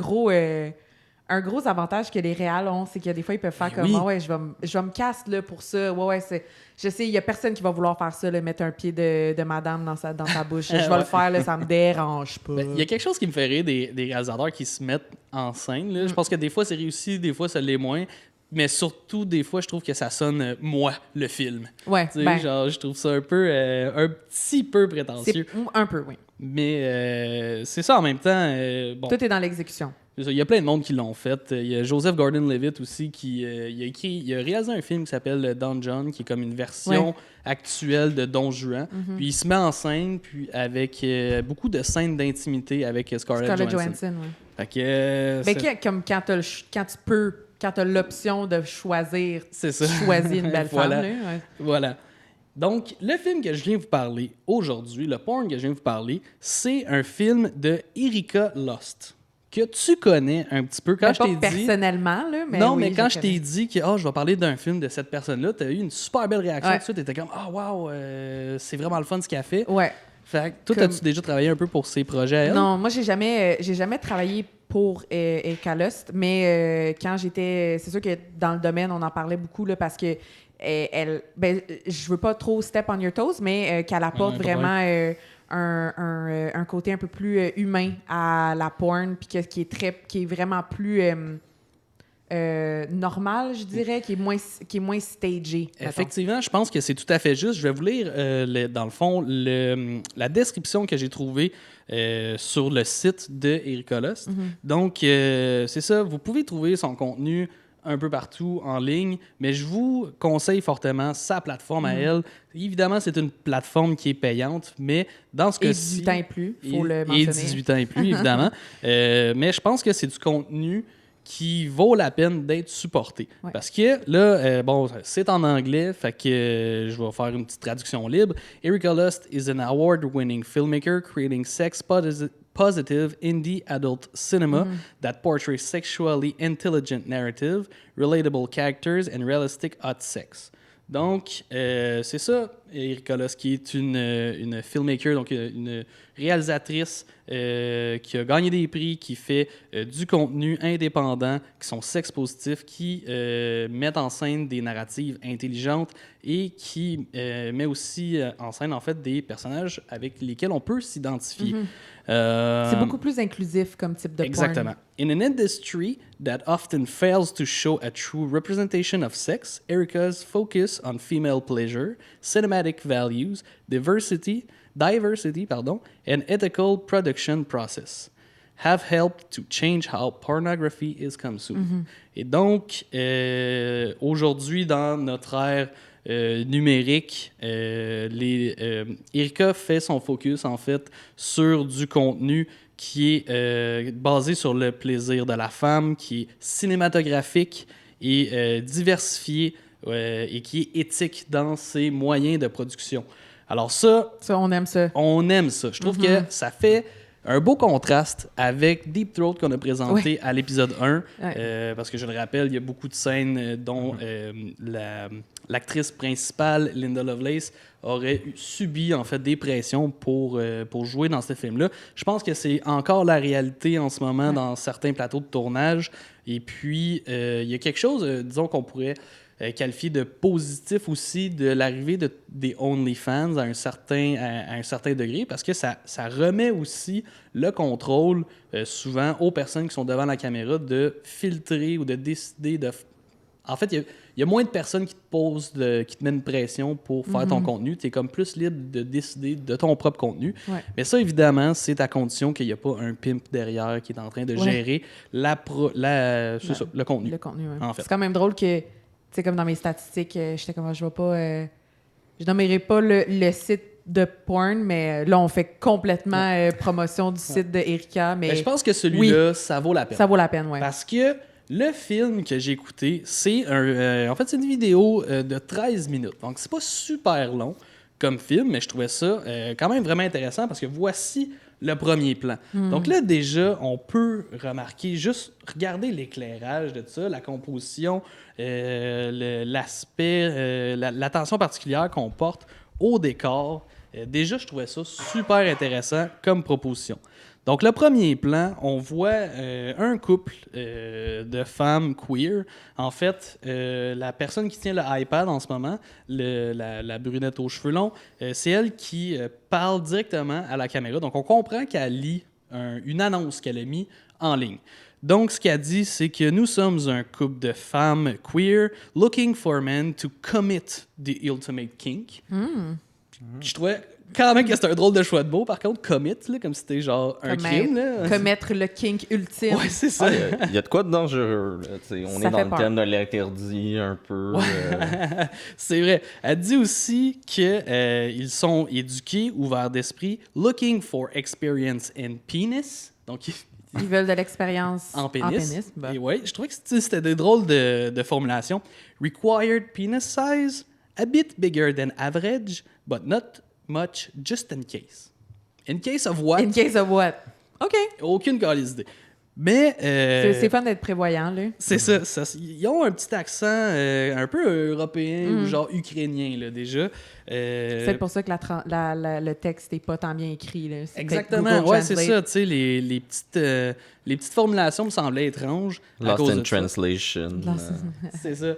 gros avantage que les réals ont, c'est qu'il y a des fois, ils peuvent faire comme oui. ah ouais, je vais me casse là, pour ça. Ouais, je sais, il y a personne qui va vouloir faire ça, là, mettre un pied de madame dans sa bouche. Je vais Ouais. le faire, là, ça me dérange pas. Ben, il y a quelque chose qui me fait rire des réalisateurs qui se mettent en scène. Là. Je pense que des fois, c'est réussi, des fois, ça l'est moins. Mais surtout, des fois, je trouve que ça sonne moi, le film. Ouais, Tu sais, ben, genre, je trouve ça un petit peu prétentieux. c'est un peu, oui. Mais c'est ça en même temps. Bon, Tout est dans l'exécution. c'est ça, il y a plein de monde qui l'ont fait. Il y a Joseph Gordon-Levitt aussi qui il a réalisé un film qui s'appelle Don John, qui est comme une version actuelle de Don Juan. Puis il se met en scène puis avec beaucoup de scènes d'intimité avec Scarlett Johansson. Oui. Fait que Ben, comme quand t'as l'option de choisir, c'est ça. tu choisis une belle Voilà. femme. Là, ouais. Voilà. Donc, le film que je viens vous parler aujourd'hui, le porn que je viens vous parler, c'est un film de Erika Lust, que tu connais un petit peu. Quand Ben, je pas t'ai dit... personnellement, là, mais non, oui, mais quand je connais. t'ai dit que je vais parler d'un film de cette personne-là, tu as eu une super belle réaction. Ouais. Tout de suite, tu étais comme wow, c'est vraiment le fun ce qu'elle fait. Ouais. Fait que toi, Comme- as-tu déjà travaillé un peu pour ces projets à elle? Non, moi, j'ai jamais travaillé pour Erika Lust, mais quand j'étais... C'est sûr que dans le domaine, on en parlait beaucoup, là, parce que je veux pas trop step on your toes, mais qu'elle apporte pas de vraiment un côté un peu plus humain à la porn, puis qui est vraiment plus normal, je dirais, qui est moins stagé. mettons. Effectivement, je pense que c'est tout à fait juste. Je vais vous lire, dans le fond, la description que j'ai trouvée sur le site de Erika Lust. Donc, c'est ça, vous pouvez trouver son contenu un peu partout en ligne, mais je vous conseille fortement sa plateforme à elle. Évidemment, c'est une plateforme qui est payante, mais dans ce Et cas-ci... 18 ans et plus, il faut le Et mentionner. 18 ans et plus, évidemment. Mais je pense que c'est du contenu qui vaut la peine d'être supporté. Ouais. Parce que là, c'est en anglais, fait que je vais faire une petite traduction libre. Erika Lust is an award-winning filmmaker creating sex-positive indie adult cinema that portrays sexually intelligent narrative, relatable characters, and realistic hot sex. Donc, c'est ça, Erika Lust, qui est une filmmaker, donc une réalisatrice qui a gagné des prix, qui fait du contenu indépendant, qui sont sex-positifs, qui mettent en scène des narratives intelligentes et qui met aussi en scène, en fait, des personnages avec lesquels on peut s'identifier. C'est beaucoup plus inclusif comme type de Exactement. In an industry that often fails to show a true representation of sex, Erika's focus on female pleasure, cinematic values, diversity, and ethical production process have helped to change how pornography is consumed. Et donc, aujourd'hui, dans notre ère numérique, Erika fait son focus, en fait, sur du contenu qui est basé sur le plaisir de la femme, qui est cinématographique et diversifié et qui est éthique dans ses moyens de production. Alors ça, on aime ça. on aime ça. Je trouve que ça fait un beau contraste avec Deep Throat qu'on a présenté à l'épisode 1. Parce que je le rappelle, il y a beaucoup de scènes dont l'actrice principale, Linda Lovelace, aurait subi en fait des pressions pour jouer dans ce film-là. Je pense que c'est encore la réalité en ce moment dans certains plateaux de tournage. Et puis, il y a quelque chose, disons, qu'on pourrait qualifié de positif aussi de l'arrivée des OnlyFans à un certain degré, parce que ça remet aussi le contrôle souvent aux personnes qui sont devant la caméra de filtrer ou de décider de... En fait, il y a moins de personnes qui te posent, qui te mettent une pression pour faire ton contenu. Tu es comme plus libre de décider de ton propre contenu. Ouais. Mais ça, évidemment, c'est à condition qu'il n'y a pas un pimp derrière qui est en train de gérer le contenu. Le contenu, oui. En fait. C'est quand même drôle que, tu sais, comme dans mes statistiques, j'étais comme, je vais pas... je nommerai pas le site de porn, mais là, on fait complètement promotion du site de Erika, mais Ben, je pense que celui-là, ça vaut la peine. ça vaut la peine, oui. Parce que Le film que j'ai écouté, c'est en fait, c'est une vidéo de 13 minutes. Donc, c'est pas super long comme film, mais je trouvais ça quand même vraiment intéressant parce que voici le premier plan. Donc là, déjà, on peut remarquer, juste regarder l'éclairage de tout ça, la composition, l'aspect, l'attention particulière qu'on porte au décor. Déjà, je trouvais ça super intéressant comme proposition. Donc, le premier plan, on voit un couple de femmes queer. En fait, la personne qui tient le iPad en ce moment, la brunette aux cheveux longs, c'est elle qui parle directement à la caméra. Donc, on comprend qu'elle lit une annonce qu'elle a mise en ligne. Donc, ce qu'elle dit, c'est que nous sommes un couple de femmes queer looking for men to commit the ultimate kink. Je trouvais quand même que c'était un drôle de choix de mots. Par contre, commit, là, comme si c'était genre un crime. Là. Commettre le kink ultime. Ouais, c'est ça. Il y a de quoi de dangereux. Là, on Ça est dans fait le peur. thème de l'interdit un peu. C'est vrai. Elle dit aussi qu'ils sont éduqués, ouverts d'esprit, looking for experience in penis. Donc, Ils veulent de l'expérience en pénis. Ben. Et ouais, je trouvais que c'était des drôles de formulations. Required penis size, a bit bigger than average, but not much, just in case. In case of what? In case of what? OK. Aucune calice d'idée. Mais... C'est fun d'être prévoyant, là. C'est ça, ils ont un petit accent un peu européen ou genre ukrainien, là, déjà. C'est peut-être pour ça que le texte n'est pas tant bien écrit. Là. C'est Exactement, peut-être Google ouais, c'est Translate. ça. Tu sais, les petites formulations me semblaient étranges. à Lost cause in de ça. translation. C'est ça.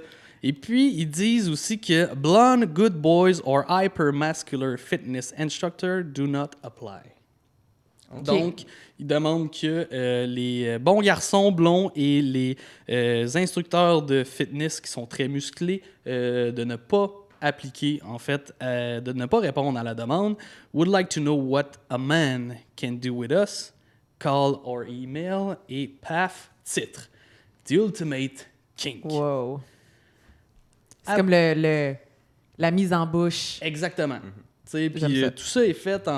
Et puis, ils disent aussi que blonde, good boys or hyper-muscular fitness instructor do not apply. Donc, ils demandent que les bons garçons blonds et les instructeurs de fitness qui sont très musclés de ne pas appliquer, en fait, de ne pas répondre à la demande. Would like to know what a man can do with us. Call or email et paf, titre. The ultimate kink. Wow. C'est Ah. comme la mise en bouche. Exactement. Tu sais, J'aime puis ça. tout ça est fait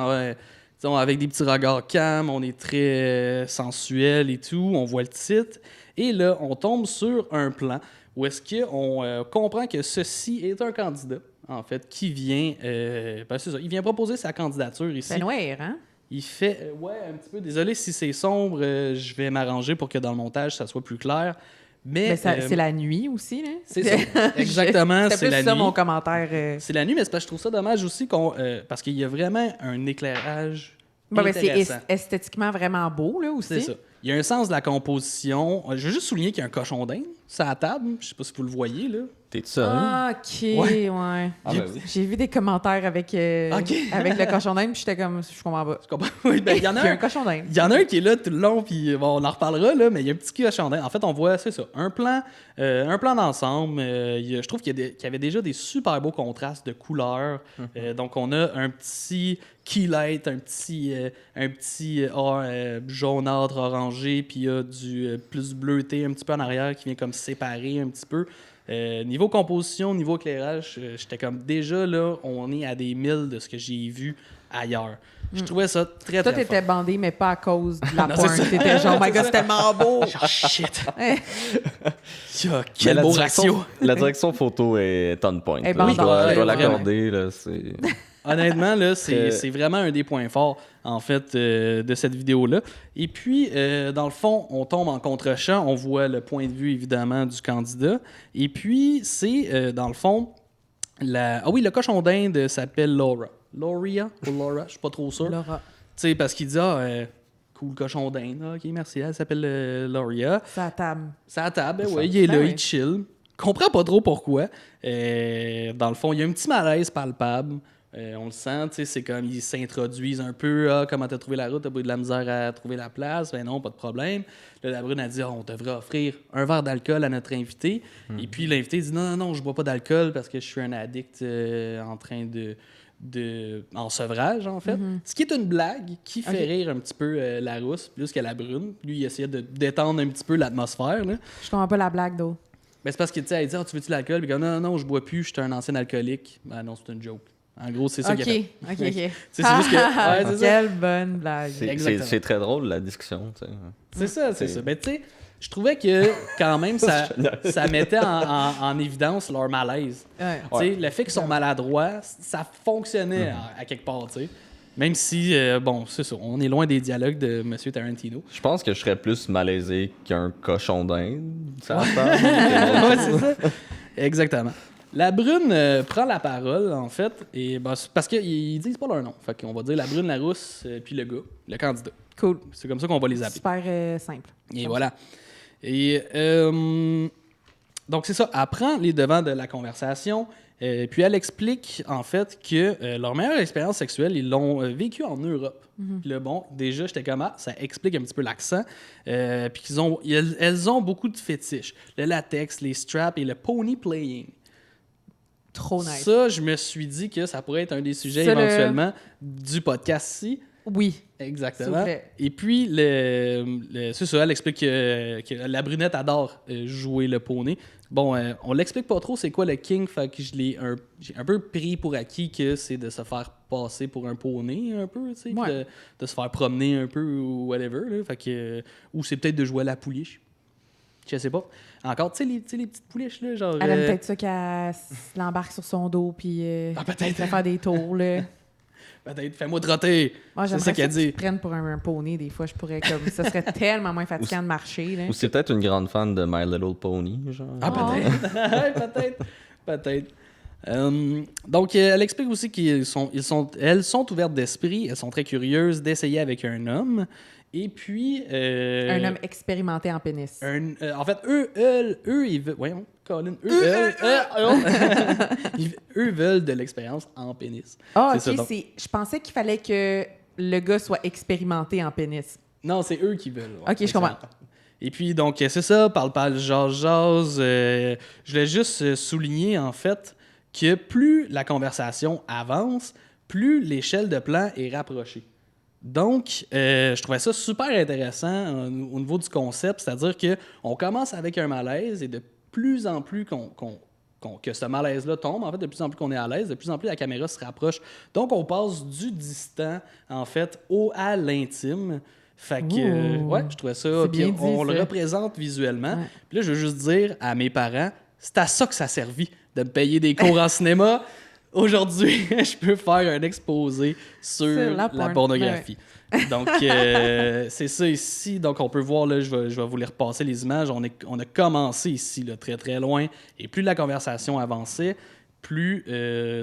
disons, avec des petits regards calmes, on est très sensuel et tout, on voit le titre. Et là, on tombe sur un plan où est-ce qu'on comprend que ceci est un candidat, en fait, qui vient, c'est ça, il vient proposer sa candidature ici. C'est noir, hein? Il fait, ouais, un petit peu, désolé si c'est sombre, je vais m'arranger pour que dans le montage, ça soit plus clair. Mais C'est la nuit aussi, là. c'est ça. Exactement, C'était c'est plus la ça nuit. mon commentaire. C'est la nuit, mais c'est parce que je trouve ça dommage aussi parce qu'il y a vraiment un éclairage Ben, c'est intéressant. esthétiquement vraiment beau, là, aussi. C'est ça. Il y a un sens de la composition. Je veux juste souligner qu'il y a un cochon d'Inde sur la table. Je sais pas si vous le voyez, là. T'es-tu sérieux? Ah, OK, ouais. Ah, ben oui. J'ai vu des commentaires avec le cochon d'Inde, puis j'étais comme, je comprends pas. Tu comprends? Oui, ben, il y en a Il y a un. un cochon d'Inde. Il y en a un qui est là tout le long, puis bon, on en reparlera, là, mais il y a un petit cochon d'Inde. En fait, on voit, c'est ça, un plan d'ensemble. Je trouve qu'il y avait déjà des super beaux contrastes de couleurs. Donc, on a un petit key light, un petit jaunâtre orangé, puis il y a du plus bleuté un petit peu en arrière qui vient comme séparer un petit peu. Niveau composition, niveau éclairage, j'étais comme déjà là, on est à des milles de ce que j'ai vu ailleurs. Je trouvais ça très, Toi, très t'étais fort. bandé, mais pas à cause de la Non, porn. c'est ça. T'étais genre, my God, c'est tellement beau. Oh shit! Ouais. Quel Mais beau ratio! La direction photo est on point. Eh là. ben, Je dois vraiment. l'accorder. Là, c'est... Honnêtement, là, Très- c'est vraiment un des points forts, en fait, de cette vidéo-là. Et puis, dans le fond, on tombe en contre-champ. On voit le point de vue, évidemment, du candidat. Et puis, c'est, dans le fond, Ah oui, le cochon d'Inde s'appelle Laura. Lauria ou Laura, je suis pas trop sûr. Laura, Tu sais, parce qu'il dit, cool cochon d'Inde. Ah, OK, merci, elle s'appelle Lauria. c'est à table. C'est à la table, Ça. ouais, il est là, Ben il oui. chill. Comprends pas trop pourquoi. Dans le fond, il y a un petit malaise palpable. On le sent, tu sais, c'est comme ils s'introduisent un peu. Ah, comment t'as trouvé la route? T'as pas eu de la misère à trouver la place? Ben non, pas de problème. Là, la brune a dit, on devrait offrir un verre d'alcool à notre invité. Et puis l'invité dit, non, je bois pas d'alcool parce que je suis un addict en train en sevrage, en fait. Ce qui est une blague qui fait Ok. rire un petit peu la rousse, plus que la brune. Lui, il essayait de détendre un petit peu l'atmosphère, là. Je comprends pas la blague, d'eau. Ben, c'est parce que, tu sais, elle dit, tu veux-tu l'alcool? Puis comme, non, je bois plus, je suis un ancien alcoolique. Ben non, c'est une joke. En gros, c'est ça OK, qu'il a fait. OK. C'est juste que. Ouais, c'est ça. Quelle bonne blague. C'est, Exactement. c'est très drôle, la discussion. Tu sais. C'est ça. Ben, tu sais, Je trouvais que, quand même, ça mettait en évidence leur malaise. Ouais. Tu sais, le fait qu'ils sont maladroits, ça fonctionnait à quelque part, tu sais. Même si, bon, c'est ça, on est loin des dialogues de M. Tarantino. Je pense que je serais plus malaisé qu'un cochon d'Inde. Ça Ouais, c'est ça. Exactement. La brune prend la parole, en fait, et ben, c'est parce qu'ils disent pas leur nom. Fait qu'on va dire la brune, la rousse, puis le gars, le candidat. Cool. C'est comme ça qu'on va les appeler. Super simple. Et voilà. Et donc, c'est ça. Elle prend les devants de la conversation. Puis elle explique, en fait, que leur meilleure expérience sexuelle, ils l'ont vécue en Europe. Puis là, bon, déjà, j'étais comme, ça explique un petit peu l'accent. Puis elles ont beaucoup de fétiches. Le latex, les straps et le pony playing. Trop nice. Ça, je me suis dit que ça pourrait être un des sujets Ça, éventuellement du podcast-ci. Oui. Exactement. S'il vous plaît. Et puis, c'est ça, elle explique que la brunette adore jouer le poney. Bon, on l'explique pas trop c'est quoi le king, fait que j'ai un peu pris pour acquis que c'est de se faire passer pour un poney, un peu, tu sais, Ouais. de se faire promener un peu ou whatever, là, fait que, ou c'est peut-être de jouer à la pouliche. Je sais pas. Encore, tu sais, les petites pouliches, là, genre... Elle aime peut-être ça qu'elle l'embarque sur son dos puis peut-être. elle fait faire des tours, là. Peut-être, fais-moi trotter. Moi, C'est j'aimerais ça qu'elle qu'ils dit. prennent pour un poney. Des fois, je pourrais comme... Ça serait tellement moins fatigant de marcher, là. Ou c'est peut-être une grande fan de My Little Pony, genre. Ah, peut-être. Peut-être. Donc, elle explique aussi elles sont ouvertes d'esprit, elles sont très curieuses d'essayer avec un homme. Et puis... Un homme expérimenté en pénis. en fait, eux, ils veulent... Voyons, Colin. Eux veulent de l'expérience en pénis. Ah, C'est OK. ça, donc. Je pensais qu'il fallait que le gars soit expérimenté en pénis. Non, c'est eux qui veulent. Ouais, Ok, je comprends. Et puis, donc, c'est ça, parle, jase. Je voulais juste souligner, en fait, que plus la conversation avance, plus l'échelle de plan est rapprochée. Donc, je trouvais ça super intéressant au niveau du concept, c'est-à-dire qu'on commence avec un malaise et de plus en plus que ce malaise-là tombe, en fait, de plus en plus qu'on est à l'aise, de plus en plus la caméra se rapproche. Donc, on passe du distant, en fait, à l'intime. Fait que, Ouh. ouais, je trouvais ça. C'est Puis bien dit, on le ça. représente visuellement. Ouais. Puis là, je veux juste dire à mes parents, c'est à ça que ça a servi de me payer des cours en cinéma. Aujourd'hui, je peux faire un exposé sur la pornographie. Donc, c'est ça ici. Donc, on peut voir, là, je vais vous les repasser les images. On a commencé ici, là, très, très loin. Et plus la conversation avançait, plus,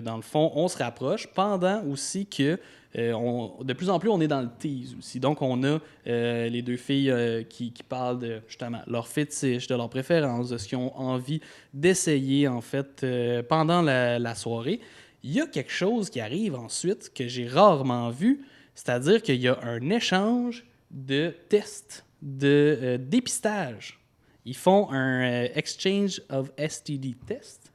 dans le fond, on se rapproche. Pendant aussi que, de plus en plus, on est dans le tease aussi. Donc, on a les deux filles qui parlent de, justement, leur fétiche, de leurs préférences, de ce qu'ils ont envie d'essayer, en fait, pendant la soirée. Il y a quelque chose qui arrive ensuite que j'ai rarement vu, c'est-à-dire qu'il y a un échange de tests, de dépistage. Ils font un exchange of STD test.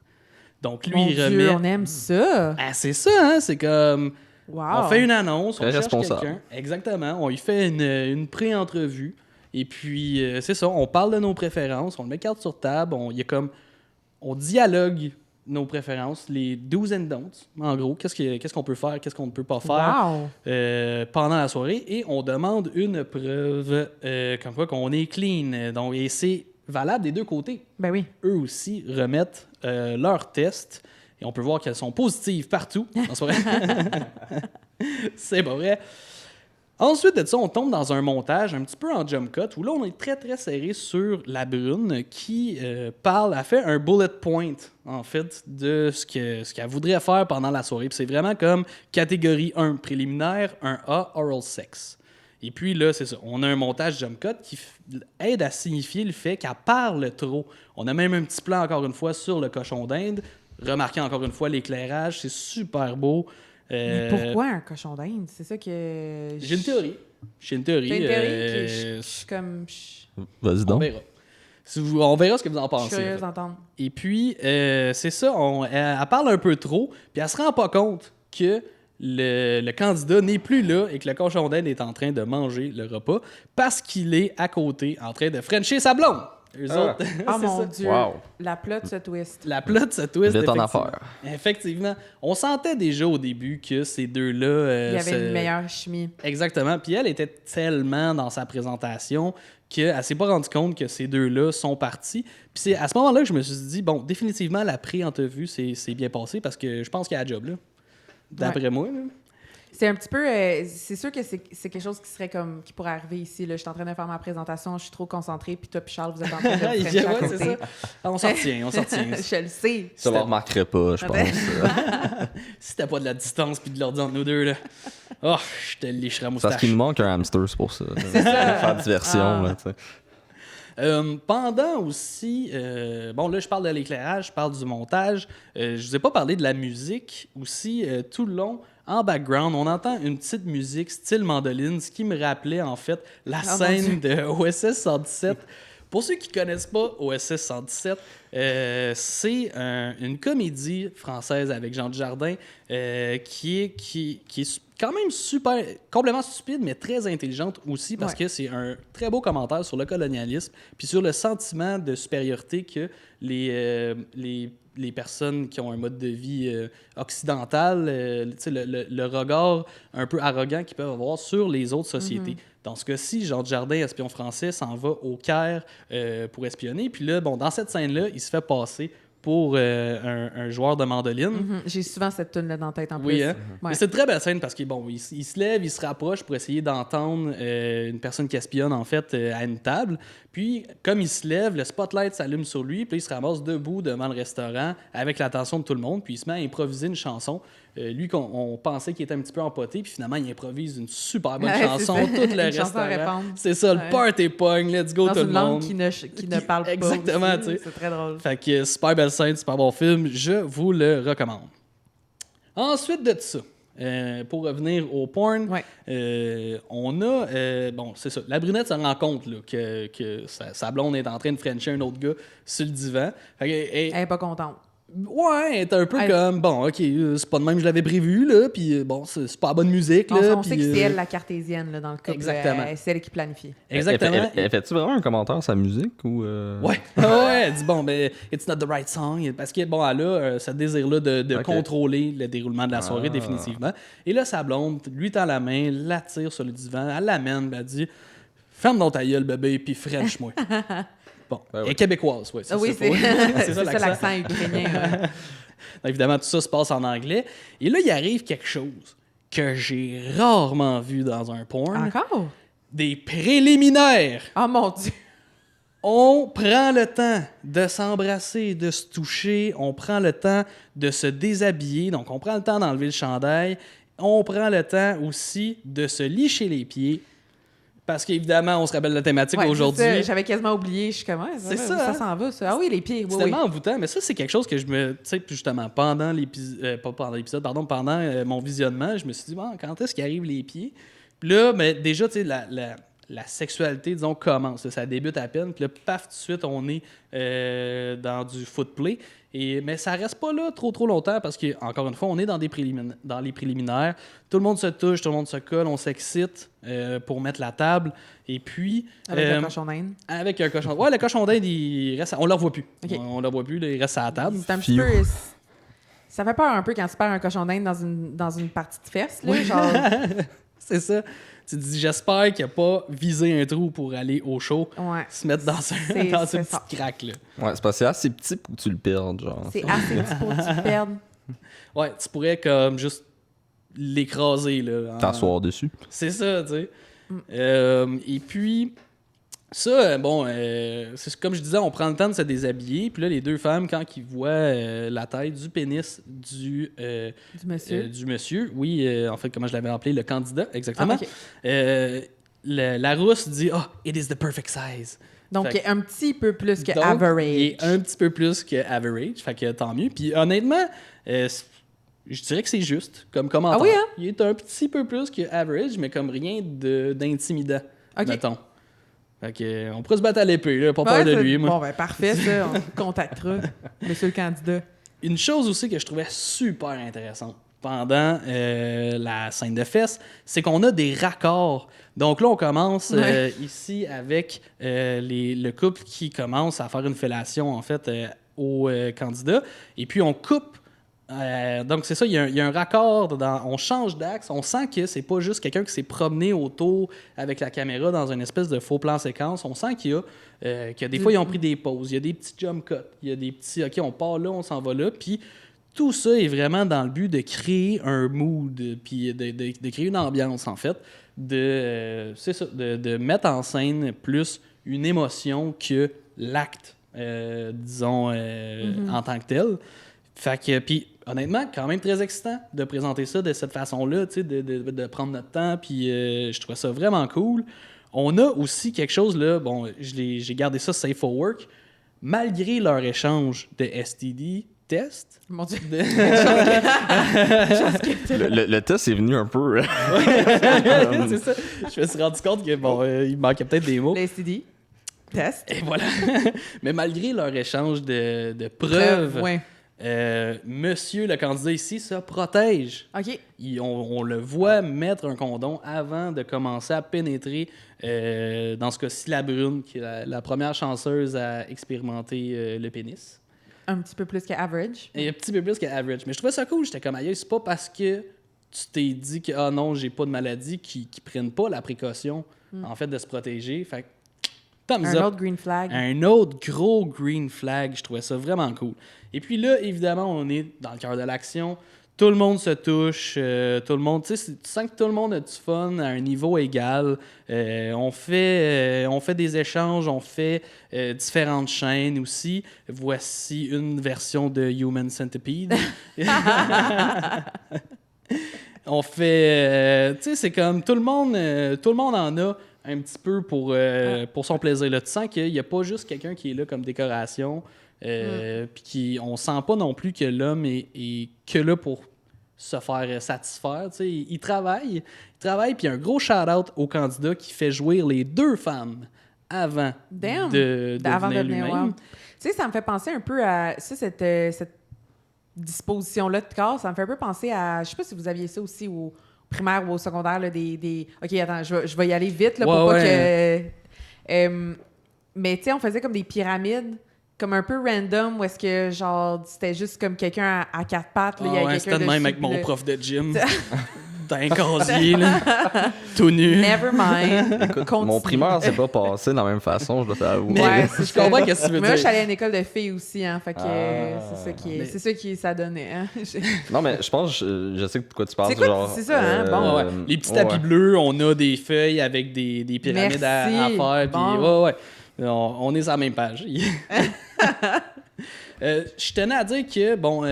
Donc, lui, Mon il Dieu, remet... on aime ça. Ah, c'est ça, hein? C'est comme... Wow. On fait une annonce, on Très cherche responsable. quelqu'un. Exactement. On lui fait une pré-entrevue. Et puis, c'est ça, on parle de nos préférences, on le met carte sur table, on dialogue nos préférences, les do's and don'ts, en gros, qu'est-ce qu'on peut faire, qu'est-ce qu'on ne peut pas faire pendant la soirée, et on demande une preuve comme quoi qu'on est clean. Donc, et c'est valable des deux côtés. Ben oui. Eux aussi remettent leurs tests, et on peut voir qu'elles sont positives partout. Non, c'est pas vrai. C'est pas vrai. Ensuite de ça, on tombe dans un montage un petit peu en jump cut où là, on est très, très serré sur la brune qui a fait un bullet point, en fait, de ce qu'elle voudrait faire pendant la soirée. Puis c'est vraiment comme catégorie 1 préliminaire, 1A oral sex. Et puis là, c'est ça. On a un montage jump cut qui aide à signifier le fait qu'elle parle trop. On a même un petit plan, encore une fois, sur le cochon d'Inde. Remarquez encore une fois l'éclairage, c'est super beau. Mais pourquoi un cochon d'Inde? C'est ça que... J'ai une théorie. T'as une théorie qui je suis comme... Vas-y On donc. verra. On verra ce que vous en Je pensez. suis curieuse en fait. d'entendre. Et puis, c'est ça, elle parle un peu trop, puis elle se rend pas compte que le candidat n'est plus là et que le cochon d'Inde est en train de manger le repas parce qu'il est à côté en train de frencher sa blonde. Eux autres, Oh c'est mon ça. Dieu. Wow. La plot se twist. La plot se twist. Vous êtes en effectivement. affaire. Effectivement. On sentait déjà au début que ces deux-là... Il y avait une meilleure chimie. Exactement. Puis elle était tellement dans sa présentation qu'elle s'est pas rendue compte que ces deux-là sont partis. Puis c'est à ce moment-là que je me suis dit, bon, définitivement, la pré-entrevue c'est bien passé parce que je pense qu'il y a un job, là. D'après moi, là. C'est un petit peu... c'est sûr que c'est quelque chose qui serait comme... qui pourrait arriver ici. Là. Je suis en train de faire ma présentation, je suis trop concentrée, puis toi puis Charles, vous êtes en train de vous frencher à Ouais, côté. c'est ça. Ah, on s'en retient. Je le sais. Ça ne remarquerait pas, je pense. Si t'as pas de la distance puis de l'ordi entre nous deux, là. Oh, je te lécherai la moustache. Parce qu'il nous manque un hamster, c'est pour ça. C'est ça. Faire diversion, Ah. là, tu sais. Pendant aussi, bon là je parle de l'éclairage, je parle du montage, je vous ai pas parlé de la musique aussi, tout le long, en background, on entend une petite musique style mandoline, ce qui me rappelait en fait la mon scène de OSS 117. Pour ceux qui connaissent pas OSS 117, c'est une comédie française avec Jean Dujardin qui est quand même super, complètement stupide, mais très intelligente aussi parce que c'est un très beau commentaire sur le colonialisme puis sur le sentiment de supériorité que les personnes qui ont un mode de vie occidental, le regard un peu arrogant qu'ils peuvent avoir sur les autres sociétés. Dans ce cas-ci, Jean Dujardin, espion français, s'en va au Caire pour espionner. Puis là, bon, dans cette scène-là, il se fait passer pour un joueur de mandoline. J'ai souvent cette tune là dans la tête en plus. Oui, hein? Ouais. Mais c'est une très belle scène parce qu'il bon, il se lève, il se rapproche pour essayer d'entendre une personne qui espionne en fait à une table. Puis, comme il se lève, le spotlight s'allume sur lui, puis il se ramasse debout devant le restaurant avec l'attention de tout le monde, puis il se met à improviser une chanson. Lui, on pensait qu'il était un petit peu empoté, puis finalement, il improvise une super bonne Ouais, chanson, c'est ça. tout le Une chanson à restaurant. répondre. C'est ça, le Ouais. party pogne, let's go Dans tout une le langue monde. qui ne parle pas. Exactement, aussi, tu sais. C'est très drôle. Fait que super belle scène, super bon film, je vous le recommande. Ensuite de ça, pour revenir au porn, Ouais. on a, bon, c'est ça, la brunette se rend compte là, que sa blonde est en train de frencher un autre gars sur le divan. Fait que, Elle est pas contente. ouais, elle est un peu Elle- comme, bon, ok, c'est pas de même que je l'avais prévu, là, puis bon, c'est pas la bonne musique, là. On sait puis, que c'est elle la cartésienne là, dans le couple. Exactement. C'est elle qui planifie. Exactement. Elle fait-tu vraiment un commentaire sur sa musique ou. Ouais, ouais, elle dit bon, ben, it's not the right song. Parce que, bon, elle a ce désir-là de Ok. contrôler le déroulement de la soirée, définitivement. Et là, sa blonde lui tend la main, l'attire sur le divan, elle l'amène, ben, elle dit ferme donc ta gueule, bébé, puis French-moi. Bon, Ben elle est oui. québécoise, ouais. Ah oui, ça, c'est c'est ça l'accent. ukrainien. ouais. Donc, évidemment, tout ça se passe en anglais. Et là, il arrive quelque chose que j'ai rarement vu dans un porn. Encore? Des préliminaires. Oh mon Dieu! On prend le temps de s'embrasser, de se toucher, on prend le temps de se déshabiller, donc on prend le temps d'enlever le chandail, on prend le temps aussi de se licher les pieds, parce qu'évidemment, on se rappelle la thématique Ouais, c'est aujourd'hui. ça, j'avais quasiment oublié. Je suis comme, ouais, C'est ça, ça, hein? s'en va, ça. Ah oui, les pieds. Oui, C'est tellement envoûtant, mais ça, c'est quelque chose que je me. Tu sais, justement, pendant l'épisode. Pas pendant l'épisode, pardon, pendant mon visionnement, je me suis dit, bon, quand est-ce qu'arrivent les pieds? Puis là, mais déjà, tu sais, la sexualité, disons, commence. Là, ça débute à peine. Puis là, paf, tout de suite, on est dans du footplay. Mais ça reste pas là trop longtemps parce que, encore une fois, on est dans les préliminaires. Tout le monde se touche, tout le monde se colle, on s'excite pour mettre la table. Et puis. Avec un cochon d'Inde. Avec un cochon. Ouais, le cochon d'Inde, il reste. On le revoit plus. Ok. On le revoit plus, là, il reste à la table. C'est un petit peu. Ça fait peur un peu quand tu perds un cochon d'Inde dans une partie de fesse. Là, genre, C'est ça. Tu te dis, j'espère qu'il n'a pas visé un trou pour aller au show, ouais. se mettre dans, C'est dans une ça. petite craque, là. Ouais, c'est parce que c'est assez petit pour que tu le perdes, genre. C'est assez petit pour que tu te perdes. Ouais, tu pourrais comme juste l'écraser, là. T'asseoir dessus. C'est ça, tu sais. Et puis, ça, bon, c'est comme je disais, on prend le temps de se déshabiller. Puis là, les deux femmes, quand ils voient la taille du pénis Du monsieur. du monsieur, oui, en fait, comment je l'avais appelé, le candidat, exactement. Ah, ok. La rousse dit « Ah, it is the perfect size ». Donc, Fait que- un petit peu plus que Donc, average. il est un petit peu plus que average, fait que tant mieux. Puis honnêtement, je dirais que c'est juste comme commentaire. Ah oui, hein? Il est un petit peu plus que average, mais comme rien d'intimidant, Ok. mettons. Fait que, on pourrait se battre à l'épée, là, pas Ouais, peur de c'est- lui. Moi. Bon, ben parfait, ça. On contactera monsieur le candidat. Une chose aussi que je trouvais super intéressante, pendant la scène de fesses, c'est qu'on a des raccords. Donc là, on commence ici avec le couple qui commence à faire une fellation, en fait, au candidat. Et puis, on coupe. Donc, c'est ça, il y a un raccord, on change d'axe. On sent que c'est pas juste quelqu'un qui s'est promené autour avec la caméra dans une espèce de faux plan séquence. On sent qu'il y a que des fois, ils ont pris des pauses. Il y a des petits jump cuts. Il y a des petits, OK, on part là, on s'en va là. Puis, tout ça est vraiment dans le but de créer un mood, puis de créer une ambiance, en fait. C'est ça, de mettre en scène plus une émotion que l'acte, disons, en tant que tel. Fait que, puis honnêtement, quand même très excitant de présenter ça de cette façon-là, tu sais, de prendre notre temps, puis je trouve ça vraiment cool. On a aussi quelque chose, là, bon, j'ai gardé ça safe for work, malgré leur échange de STD test. Mon Dieu. Le test est venu un peu. C'est ça. Je me suis rendu compte que, bon, il manquait peut-être des mots. Le STD. Test. Et voilà. Mais malgré leur échange de preuves, Ouais. monsieur le candidat ici se protège. OK. On le voit mettre un condom avant de commencer à pénétrer, dans ce cas-ci, la brune, qui est la première chanceuse à expérimenter le pénis. Un petit peu plus que average. Et un petit peu plus que average. Mais je trouvais ça cool. J'étais comme, aïe, c'est pas parce que tu t'es dit que, ah non, j'ai pas de maladie, qu'ils prennent pas la précaution, en fait, de se protéger. Fait que, thumbs Un up. autre green flag. Un autre gros green flag. Je trouvais ça vraiment cool. Et puis là, évidemment, on est dans le cœur de l'action. Tout le monde se touche. Tout le monde, tu sais, tu sens que tout le monde a du fun à un niveau égal. On fait des échanges, on fait différentes chaînes aussi. Voici une version de Human Centipede. On fait, tu sais, c'est comme tout le monde en a un petit peu pour son plaisir. Là. Tu sens qu'il n'y a pas juste quelqu'un qui est là comme décoration. Puis on sent pas non plus que l'homme est que là pour se faire satisfaire. Il travaille, puis un gros shout-out au candidat qui fait jouir les deux femmes avant Damn. de Avant de devenir venir, lui-même. wow. Tu sais, ça me fait penser un peu à ça, cette disposition-là de corps. Ça me fait un peu penser à, je sais pas si vous aviez ça aussi au primaire ou au secondaire, là, OK, attends, je vais y aller vite là, pour pas que... mais tu sais, on faisait comme des pyramides, comme un peu random, où est-ce que, genre, c'était juste comme quelqu'un à quatre pattes. Là, il y avait C'était quelqu'un de même dessus, avec mon puis là- prof de gym. D'un casier, là. Tout nu. Never mind. Écoute, Continue. mon primaire s'est pas passé de la même façon, je dois t'avouer. Mais Ouais, je c'est ça. comprends qu'est-ce que tu veux Mais moi, je suis dire. allée à une école de filles aussi, hein, fait que mais- c'est ça qui ça donnait. Hein. Non, mais je pense, je sais de quoi tu parles. C'est quoi, genre, c'est ça, hein? Bon, Ouais. Les petits tapis bleus, on a des feuilles avec des pyramides à Merci. faire. Puis, Bon. ouais. On est sur la même page. Je tenais à dire que, bon,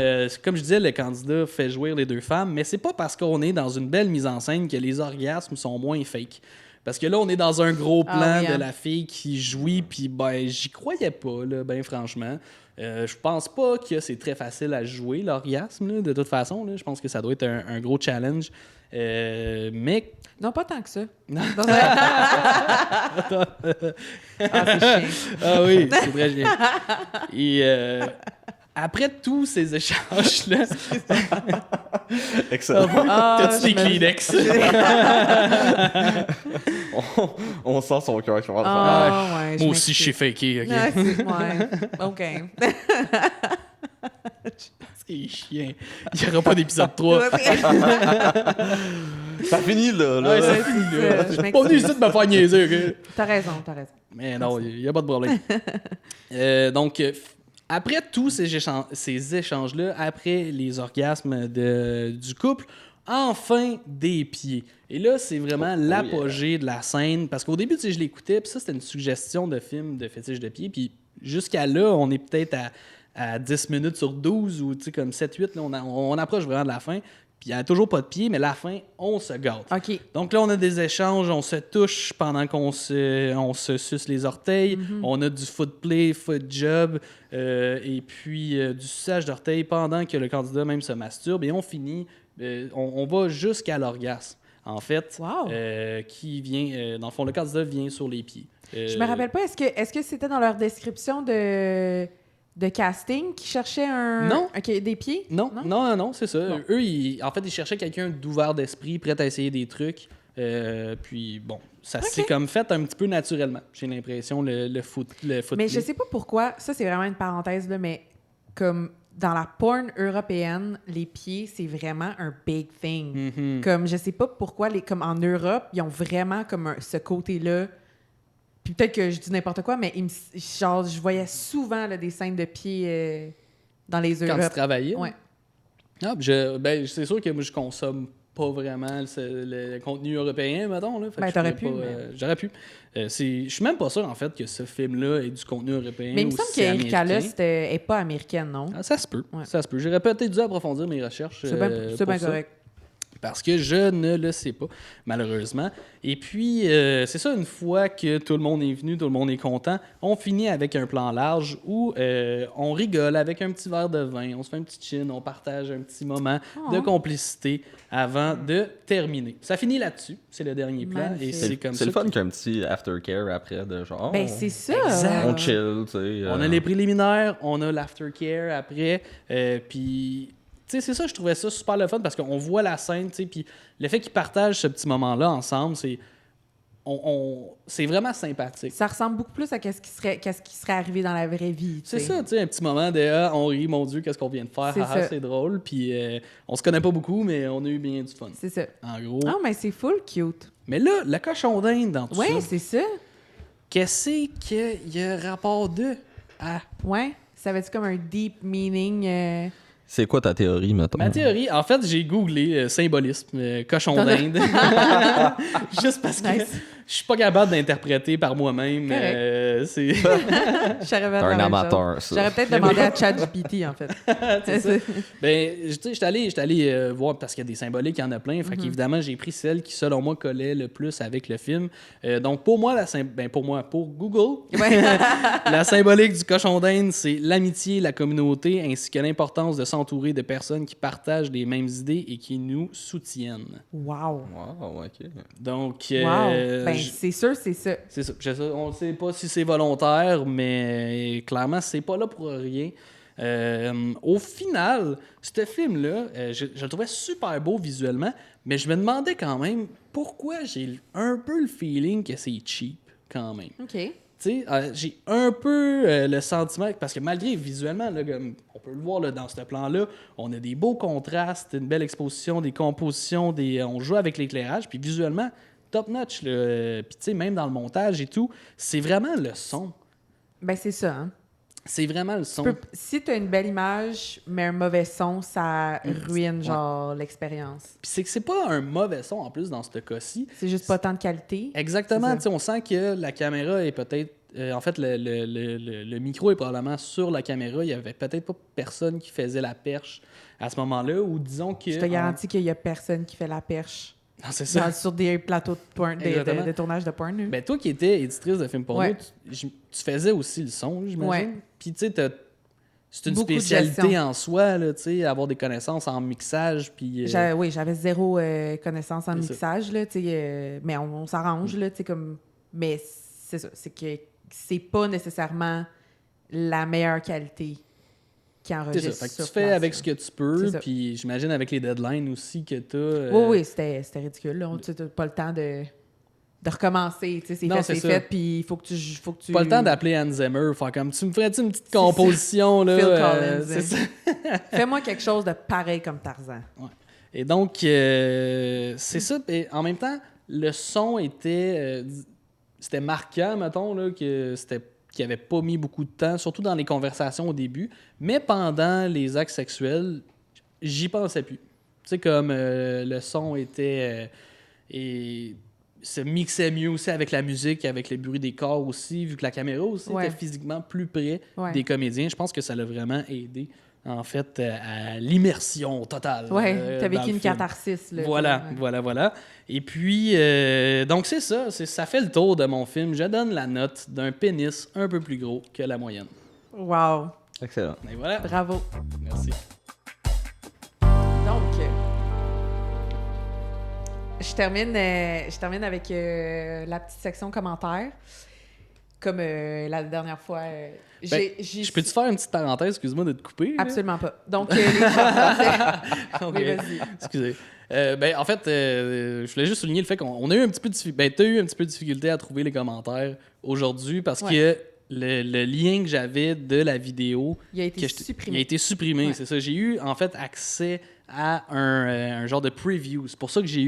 comme je disais, le candidat fait jouir les deux femmes, mais c'est pas parce qu'on est dans une belle mise en scène que les orgasmes sont moins fake. Parce que là, on est dans un gros plan Ah oui, hein. de la fille qui jouit, puis ben, j'y croyais pas, là, ben franchement. Je pense pas que c'est très facile à jouer, l'orgasme, là, de toute façon. Là. Je pense que ça doit être un gros challenge. Mais Non, pas tant que ça. Non. C'est chiant. ah oui, c'est très bien. Et après tous ces échanges-là, Excellent. t'as-tu des je me- Kleenex? On sent son cœur qui va le faire. Ah, ouais, Moi aussi, je suis faké, OK? Ouais, OK. C'est chiant. Il n'y aura pas d'épisode 3. Ça finit là. Ouais, ça Ouais, finit, c'est là. ça, je Je suis pas venu ici de me faire niaiser, OK? T'as raison. Mais non, il n'y a pas de problème. Donc, après tous ces échanges-là, après les orgasmes du couple, enfin des pieds. Et là, c'est vraiment l'apogée de la scène. Parce qu'au début, tu sais, je l'écoutais, puis ça, c'était une suggestion de film de fétiche de pieds. Puis jusqu'à là, on est peut-être à 10 minutes sur 12 ou tu sais, comme 7-8. Là, on approche vraiment de la fin. Puis il n'y a toujours pas de pieds, mais la fin, on se gâte. OK. Donc là, on a des échanges, on se touche pendant qu'on se suce les orteils, on a du foot play, foot job, et puis du suçage d'orteils pendant que le candidat même se masturbe, et on finit, on va jusqu'à l'orgasme, en fait, Wow. qui vient, dans le fond, le candidat vient sur les pieds. Je me rappelle pas, est-ce que c'était dans leur description de de casting qui cherchait un... Non. des pieds? Non, c'est ça. Non. Eux, en fait, ils cherchaient quelqu'un d'ouvert d'esprit, prêt à essayer des trucs. Puis bon, ça s'est comme fait un petit peu naturellement, j'ai l'impression, le foot. Mais je sais pas pourquoi, ça c'est vraiment une parenthèse, là, mais comme dans la porn européenne, les pieds, c'est vraiment un big thing. Mhm. Comme, je sais pas pourquoi, comme en Europe, ils ont vraiment comme ce côté-là. Puis peut-être que je dis n'importe quoi, mais genre, je voyais souvent là, des scènes de pieds dans les Quand tu Europes. travaillais? Ouais. Ah, c'est sûr que moi, je consomme pas vraiment le contenu européen, mettons. Là. Fait que je t'aurais pourrais pu, pas, mais- j'aurais pu. Je suis même pas sûr, en fait, que ce film-là ait du contenu européen. Mais il me ou semble si c'est qu'Erika américain. Lust est pas américaine, non? Ah, ça se peut. Ouais. Ça se peut. J'aurais peut-être dû approfondir mes recherches. C'est bien pour ça. correct. Parce que je ne le sais pas, malheureusement. Et puis, c'est ça, une fois que tout le monde est venu, tout le monde est content, on finit avec un plan large où on rigole avec un petit verre de vin, on se fait un petit chin, on partage un petit moment de complicité avant de terminer. Ça finit là-dessus, c'est le dernier plan. Magnifique. Et c'est comme ça. C'est le fun que- qu'un petit aftercare après, de genre. Ben, c'est ça. Exact. On chill, tu sais. On a les préliminaires, on a l'aftercare après, puis... Tu sais, c'est ça, je trouvais ça super le fun parce qu'on voit la scène, tu sais, puis le fait qu'ils partagent ce petit moment-là ensemble, c'est c'est vraiment sympathique. Ça ressemble beaucoup plus à ce qui serait arrivé dans la vraie vie. C'est tu sais. ça, tu sais, un petit moment de ah, on rit, mon Dieu, qu'est-ce qu'on vient de faire, C'est haha, ça. c'est drôle, puis on se connaît pas beaucoup, mais on a eu bien du fun. C'est ça. En gros. Ah, mais c'est full cute. Mais là, le cochon d'Inde dans tout Ouais, ça, c'est ça. qu'est-ce qu'il y a rapport de à Ouais. Ça avait-tu comme un deep meaning? C'est quoi ta théorie, mettons? Ma théorie, en fait, j'ai googlé symbolisme, cochon T'en as- d'Inde. Juste parce que Nice. je suis pas capable d'interpréter par moi-même. C'est T'es un amateur, ça. J'aurais peut-être demandé à ChatGPT, en fait. c'est ça. Ben, tu sais, j'étais allé voir parce qu'il y a des symboliques, il y en a plein. Fait qu'évidemment, j'ai pris celle qui, selon moi, collait le plus avec le film. Donc, pour moi, pour Google, Ouais. la symbolique du cochon d'Inde, c'est l'amitié, la communauté, ainsi que l'importance de s'entourer de personnes qui partagent les mêmes idées et qui nous soutiennent. Wow. Wow, ok. Donc, Wow. Ben, c'est sûr, c'est ça. c'est ça. On ne sait pas si c'est volontaire, mais clairement, c'est pas là pour rien. Au final, ce film-là, je le trouvais super beau visuellement, mais je me demandais quand même pourquoi j'ai un peu le feeling que c'est cheap quand même. OK. Tu sais, j'ai un peu le sentiment, parce que malgré visuellement, là, comme on peut le voir là, dans ce plan-là, on a des beaux contrastes, une belle exposition, des compositions, on joue avec l'éclairage, puis visuellement, top notch. Puis tu sais, même dans le montage et tout, c'est vraiment le son. Ben, c'est ça, hein. C'est vraiment le son. Si t'as une belle image, mais un mauvais son, ça ruine, Ouais. genre, l'expérience. Puis c'est que c'est pas un mauvais son en plus dans ce cas-ci. C'est juste pas tant de qualité. Exactement, C'est tu sais, on sent que la caméra est peut-être... en fait, le micro est probablement sur la caméra. Il y avait peut-être pas personne qui faisait la perche à ce moment-là, ou disons que... Je te garantis qu'il y a personne qui fait la perche Non, c'est ça. sur des plateaux de porn, Exactement. de tournage de porn. hein. Ben, toi qui étais éditrice de films porno, Ouais. tu faisais aussi le son, j'imagine. Ouais. Puis tu sais, c'est une Beaucoup de spécialité gestion. en soi, là, tu sais, avoir des connaissances en mixage, puis... Oui, j'avais zéro connaissance en C'est ça. mixage, là, tu sais, mais on s'arrange, là, tu sais, comme... Mais c'est ça, c'est que c'est pas nécessairement la meilleure qualité qui c'est enregistre ça. Fait que sur tu fais place, avec là. ce que tu peux, C'est ça. puis j'imagine avec les deadlines aussi que tu as... Oui, c'était ridicule, là. Tu n'as pas le temps de recommencer, tu sais, c'est Non, fait, c'est c'est ça. fait, puis il faut que tu... Pas le temps d'appeler Hans Zimmer, faire comme tu me ferais-tu une petite composition là, Phil Collins, c'est ça. Fais-moi quelque chose de pareil comme Tarzan. Et donc c'est ça. Et en même temps, le son était c'était marquant, mettons là, que c'était qu'il avait pas mis beaucoup de temps, surtout dans les conversations au début, mais pendant les actes sexuels, j'y pensais plus. Tu sais comme le son était et se mixait mieux aussi avec la musique, avec le bruit des corps aussi, vu que la caméra aussi Ouais. était physiquement plus près Ouais. des comédiens. Je pense que ça l'a vraiment aidé, en fait, à l'immersion totale. Ouais, t'as dans vécu le une film. catharsis, là. Voilà, Ouais. voilà. Et puis, donc c'est ça. Ça fait le tour de mon film. Je donne la note d'un pénis un peu plus gros que la moyenne. Wow, Excellent. Et voilà. bravo. Merci. Donc, je termine avec la petite section commentaires. comme la dernière fois. Je peux-te faire une petite parenthèse, excuse-moi de te couper? Là? Absolument pas. Donc, les gens... Ok. Oui, vas-y. Excusez. En fait, je voulais juste souligner le fait qu'on a eu un petit peu de t'as eu un petit peu de difficulté à trouver les commentaires aujourd'hui parce que le lien que j'avais de la vidéo il a été supprimé. Il a été supprimé, c'est ça. J'ai eu en fait accès à un genre de preview. C'est pour ça que j'ai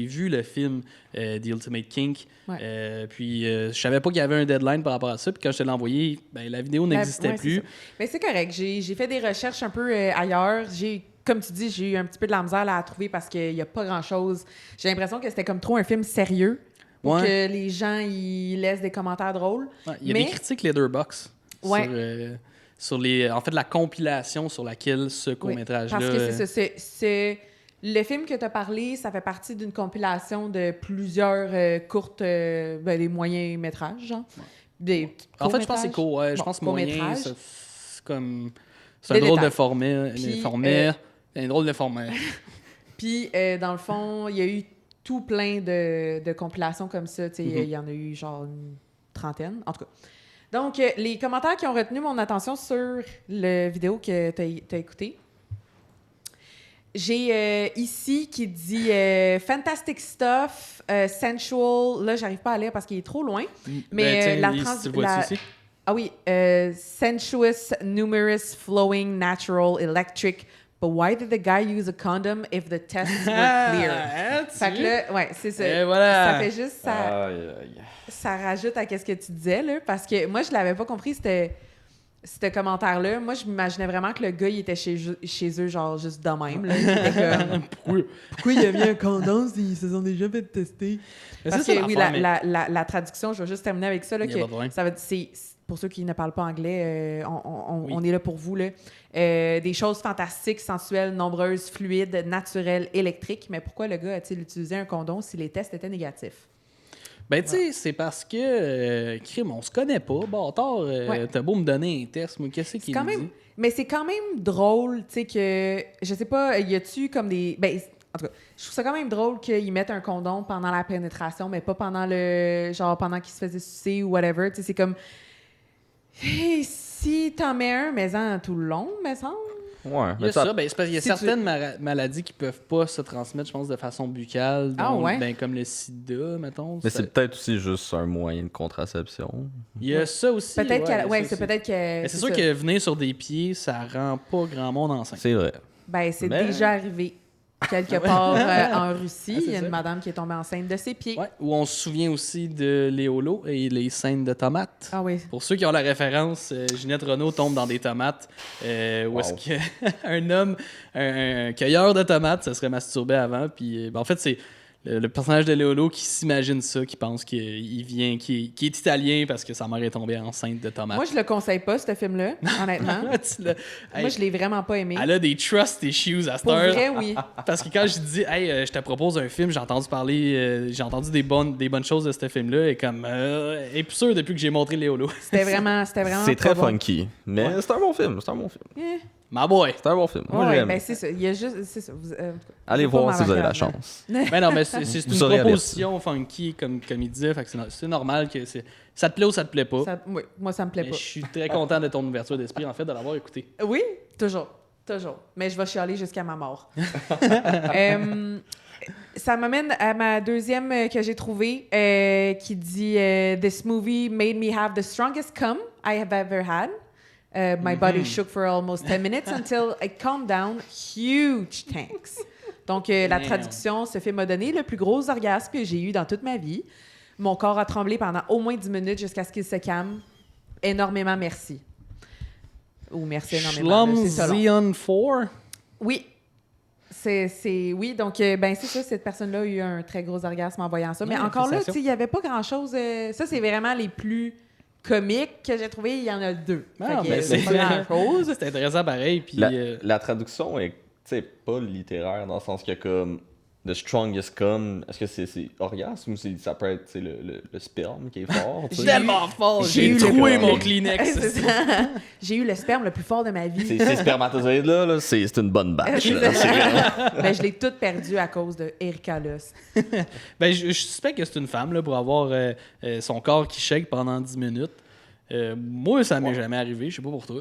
vu le film The Ultimate Kink. Puis je savais pas qu'il y avait un deadline par rapport à ça. Puis quand je te l'ai envoyé, la vidéo n'existait plus. Mais c'est correct. J'ai fait des recherches un peu ailleurs. Comme tu dis, j'ai eu un petit peu de la misère là, à trouver parce qu'il n'y a pas grand-chose. J'ai l'impression que c'était comme trop un film sérieux pour que les gens ils laissent des commentaires drôles. Il y a des critiques Letterboxd sur en fait, la compilation sur laquelle ce court-métrage-là... Parce que c'est le film que tu as parlé, ça fait partie d'une compilation de plusieurs courtes... des moyens-métrages, genre. Des en fait, je pense que c'est court. Je pense que moyen, c'est comme... C'est un drôle de format. Un drôle de format. Puis, dans le fond, il y a eu tout plein de compilations comme ça. Il y en a eu genre une trentaine, en tout cas. Donc, les commentaires qui ont retenu mon attention sur le vidéo que tu as écouté. J'ai ici qui dit Fantastic stuff, sensual. Là, j'arrive pas à lire parce qu'il est trop loin. Mais Ah oui, sensuous, numerous, flowing, natural, electric. But why did the guy use a condom if the tests were clear? Fait que là, c'est ça. Et voilà. Ça fait juste ça rajoute à qu'est-ce que tu disais là, parce que moi je l'avais pas compris ce commentaire-là. Moi je m'imaginais vraiment que le gars il était chez eux genre juste de même là. Il était comme, pourquoi il a mis un condom s'ils se sont déjà fait tester? Parce que oui, la traduction, je vais juste terminer avec ça là, que ça va c'est pour ceux qui ne parlent pas anglais, on est là pour vous. Là. Des choses fantastiques, sensuelles, nombreuses, fluides, naturelles, électriques. Mais pourquoi le gars a-t-il utilisé un condom si les tests étaient négatifs? Tu sais, c'est parce que, crime, on se connaît pas. Bâtard, t'as beau me donner un test, moi, qu'est-ce qu'il me dit? Mais c'est quand même drôle, tu sais, que, je sais pas, y a-tu comme des... en tout cas, je trouve ça quand même drôle qu'ils mettent un condom pendant la pénétration, mais pas pendant pendant qu'il se faisait sucer ou whatever. Tu sais, c'est comme... Hey, si t'en mets un, mets-en tout le long, me semble. Ouais, il y a ça, c'est parce qu'il y a certaines maladies qui peuvent pas se transmettre, je pense, de façon buccale. Comme le sida, mettons. Mais c'est peut-être aussi juste un moyen de contraception. Il y a ça aussi. Peut-être peut-être que... C'est sûr que venir sur des pieds, ça rend pas grand monde enceinte. C'est vrai. C'est déjà arrivé. Quelque part en Russie, il y a une madame qui est tombée enceinte de ses pieds. Ouais, où on se souvient aussi de Léolo et les scènes de tomates. Ah oui. Pour ceux qui ont la référence, Ginette Renault tombe dans des tomates. Où est-ce qu'un homme, un cueilleur de tomates, se serait masturbé avant. Puis, en fait, c'est le personnage de Léolo qui s'imagine ça, qui pense qu'il vient, qui est italien parce que sa mère est tombée enceinte de tomates. Moi, je le conseille pas, ce film-là, honnêtement. Moi, je l'ai vraiment pas aimé. Elle a des trust issues à cette heure. Pour vrai, oui. Parce que quand je dis, je te propose un film, j'ai entendu parler, j'ai entendu des bonnes choses de ce film-là, et comme, elle est plus sûre depuis que j'ai montré Léolo. C'était vraiment c'est très funky, mais c'est un bon film, My boy. C'est un bon film. Moi, j'aime. C'est ça. Il y a juste... C'est ça. Allez voir si vous avez la chance. Non, mais c'est une proposition funky, comme il disait. Fait que c'est normal que ça te plaît ou ça te plaît pas. Oui, moi, ça me plaît pas. Je suis très content de ton ouverture d'esprit, en fait, de l'avoir écouté. Oui, toujours. Mais je vais chialer jusqu'à ma mort. Ça m'amène à ma deuxième que j'ai trouvée, qui dit « This movie made me have the strongest cum I have ever had. My body shook for almost 10 minutes until it calmed down. Huge thanks. » Donc, la traduction, ce film m'a donné le plus gros orgasme que j'ai eu dans toute ma vie. Mon corps a tremblé pendant au moins 10 minutes jusqu'à ce qu'il se calme. Énormément merci. Ou merci énormément. Schlumzion 4? Oui. Oui, donc, c'est ça, cette personne-là a eu un très gros orgasme en voyant ça. Mais encore là, il n'y avait pas grand-chose. Ça, c'est vraiment les plus comiques que j'ai trouvé. Il y en a deux. C'est pas grand-chose. C'est intéressant pareil. Puis, la traduction est pas littéraire dans le sens que comme The strongest cum, est-ce que c'est orgasme ou ça peut être le sperme qui est fort? Tu sais? Tellement fort, j'ai j'ai eu troué le- mon Hey, Kleenex. c'est ça. J'ai eu le sperme le plus fort de ma vie. Ces spermatozoïdes-là, là, C'est une bonne batch. C'est là. ça. Ben, je l'ai toute perdue à cause de Erika Lust. Ben, je suspecte que c'est une femme là, pour avoir son corps qui shake pendant 10 minutes. Moi, ça m'est jamais arrivé, je sais pas pour toi.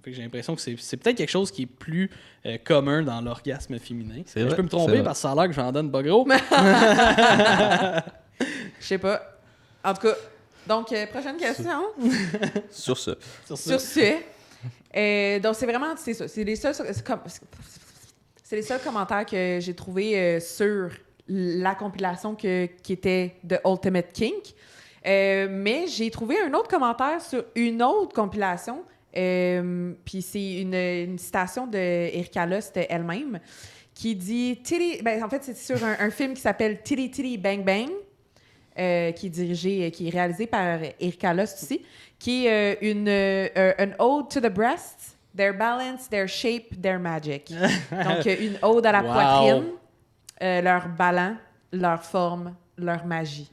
Fait que j'ai l'impression que c'est peut-être quelque chose qui est plus commun dans l'orgasme féminin. C'est Je vrai, peux me c'est tromper vrai. parce que ça a l'air que j'en donne pas gros. Je sais pas. En tout cas, donc, prochaine question. Sur ce. Sur ce, donc c'est vraiment, c'est ça. C'est les seuls commentaires que j'ai trouvés sur la compilation qui était de Ultimate Kink. Mais j'ai trouvé un autre commentaire sur une autre compilation. Puis c'est une citation de Erika Lust elle-même qui dit en fait, c'est sur un film qui s'appelle Titty Titty Bang Bang. Qui est réalisé par Erika Lust aussi, qui est une ode to the breasts, their balance, their shape, their magic. Donc, une ode à la Wow. poitrine, leur ballon, leur forme, leur magie.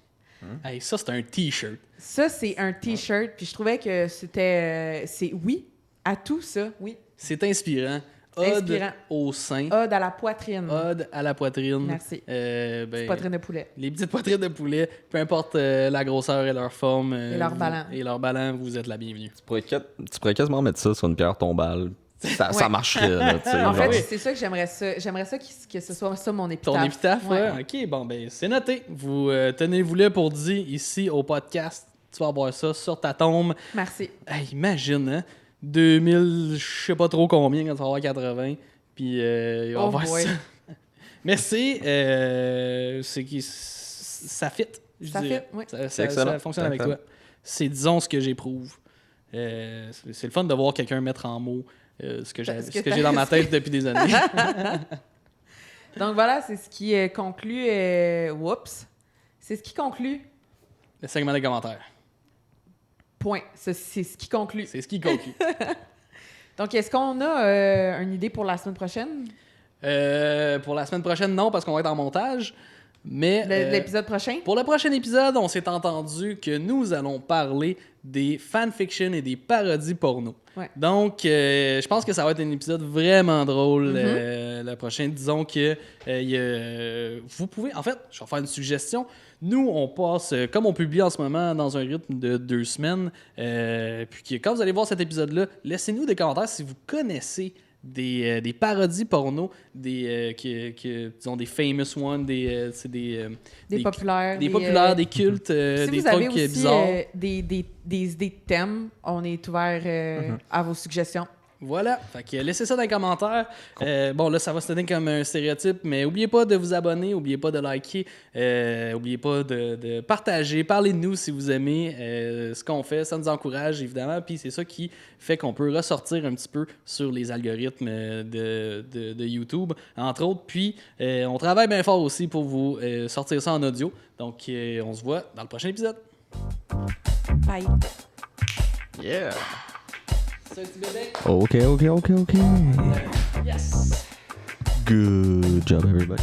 Hey, ça, c'est un T-shirt. Ça, c'est un T-shirt, puis je trouvais que c'était... c'est oui, à tout ça, oui. C'est inspirant. Ode Inspirant. au sein. Ode à la poitrine. Ode à la poitrine. Merci. Ben, Poitrine de poulet. les petites poitrines de poulet, peu importe la grosseur et leur forme. Et leur ballon. Et leur ballon, vous êtes la bienvenue. Tu pourrais quasiment mettre ça sur une pierre tombale. Ça Ouais. marcherait, là, tu sais. En genre. fait, c'est ça que j'aimerais ça. J'aimerais ça que ce soit ça mon épitaphe. Ton épitaphe, Ouais. OK, bon, ben, c'est noté. Vous tenez-vous là pour dire ici au podcast. Tu vas avoir ça sur ta tombe. Merci. Hey, imagine, hein? 2000, je sais pas trop combien quand tu vas avoir 80. Puis, il va Oh avoir boy. ça. Mais c'est qui ça fit. Je Ça dirais. fit, oui. Ça excellent. ça fonctionne C'est avec excellent. toi. C'est, disons, ce que j'éprouve. C'est le fun de voir quelqu'un mettre en mots ce que j'ai dans ma tête depuis des années. Donc voilà, c'est ce qui conclut. Whoops. C'est ce qui conclut. Le segment des commentaires. Point. C'est ce qui conclut. C'est ce qui conclut. Donc, est-ce qu'on a une idée pour la semaine prochaine? Pour la semaine prochaine, non, parce qu'on va être en montage. Mais L'épisode prochain? pour le prochain épisode, on s'est entendu que nous allons parler des fanfictions et des parodies porno. Ouais. Donc, je pense que ça va être un épisode vraiment drôle. Le prochain, disons que vous pouvez... En fait, je vais faire une suggestion. Nous, on passe, comme on publie en ce moment, dans un rythme de 2 semaines. Puis quand vous allez voir cet épisode-là, laissez-nous des commentaires si vous connaissez des parodies porno, disons des famous ones, des Populaires. des populaires, des cultes, si des vous avez trucs aussi bizarres. des thèmes, on est ouvert à vos suggestions. Voilà, fait que laissez ça dans les commentaires. Bon, là, ça va se tenir comme un stéréotype, mais n'oubliez pas de vous abonner, n'oubliez pas de liker, n'oubliez pas de partager, parlez de nous si vous aimez ce qu'on fait, ça nous encourage évidemment, puis c'est ça qui fait qu'on peut ressortir un petit peu sur les algorithmes de YouTube, entre autres, puis on travaille bien fort aussi pour vous sortir ça en audio, donc on se voit dans le prochain épisode. Bye. Yeah. C'est un petit bébé. OK. Yes! Good job, everybody.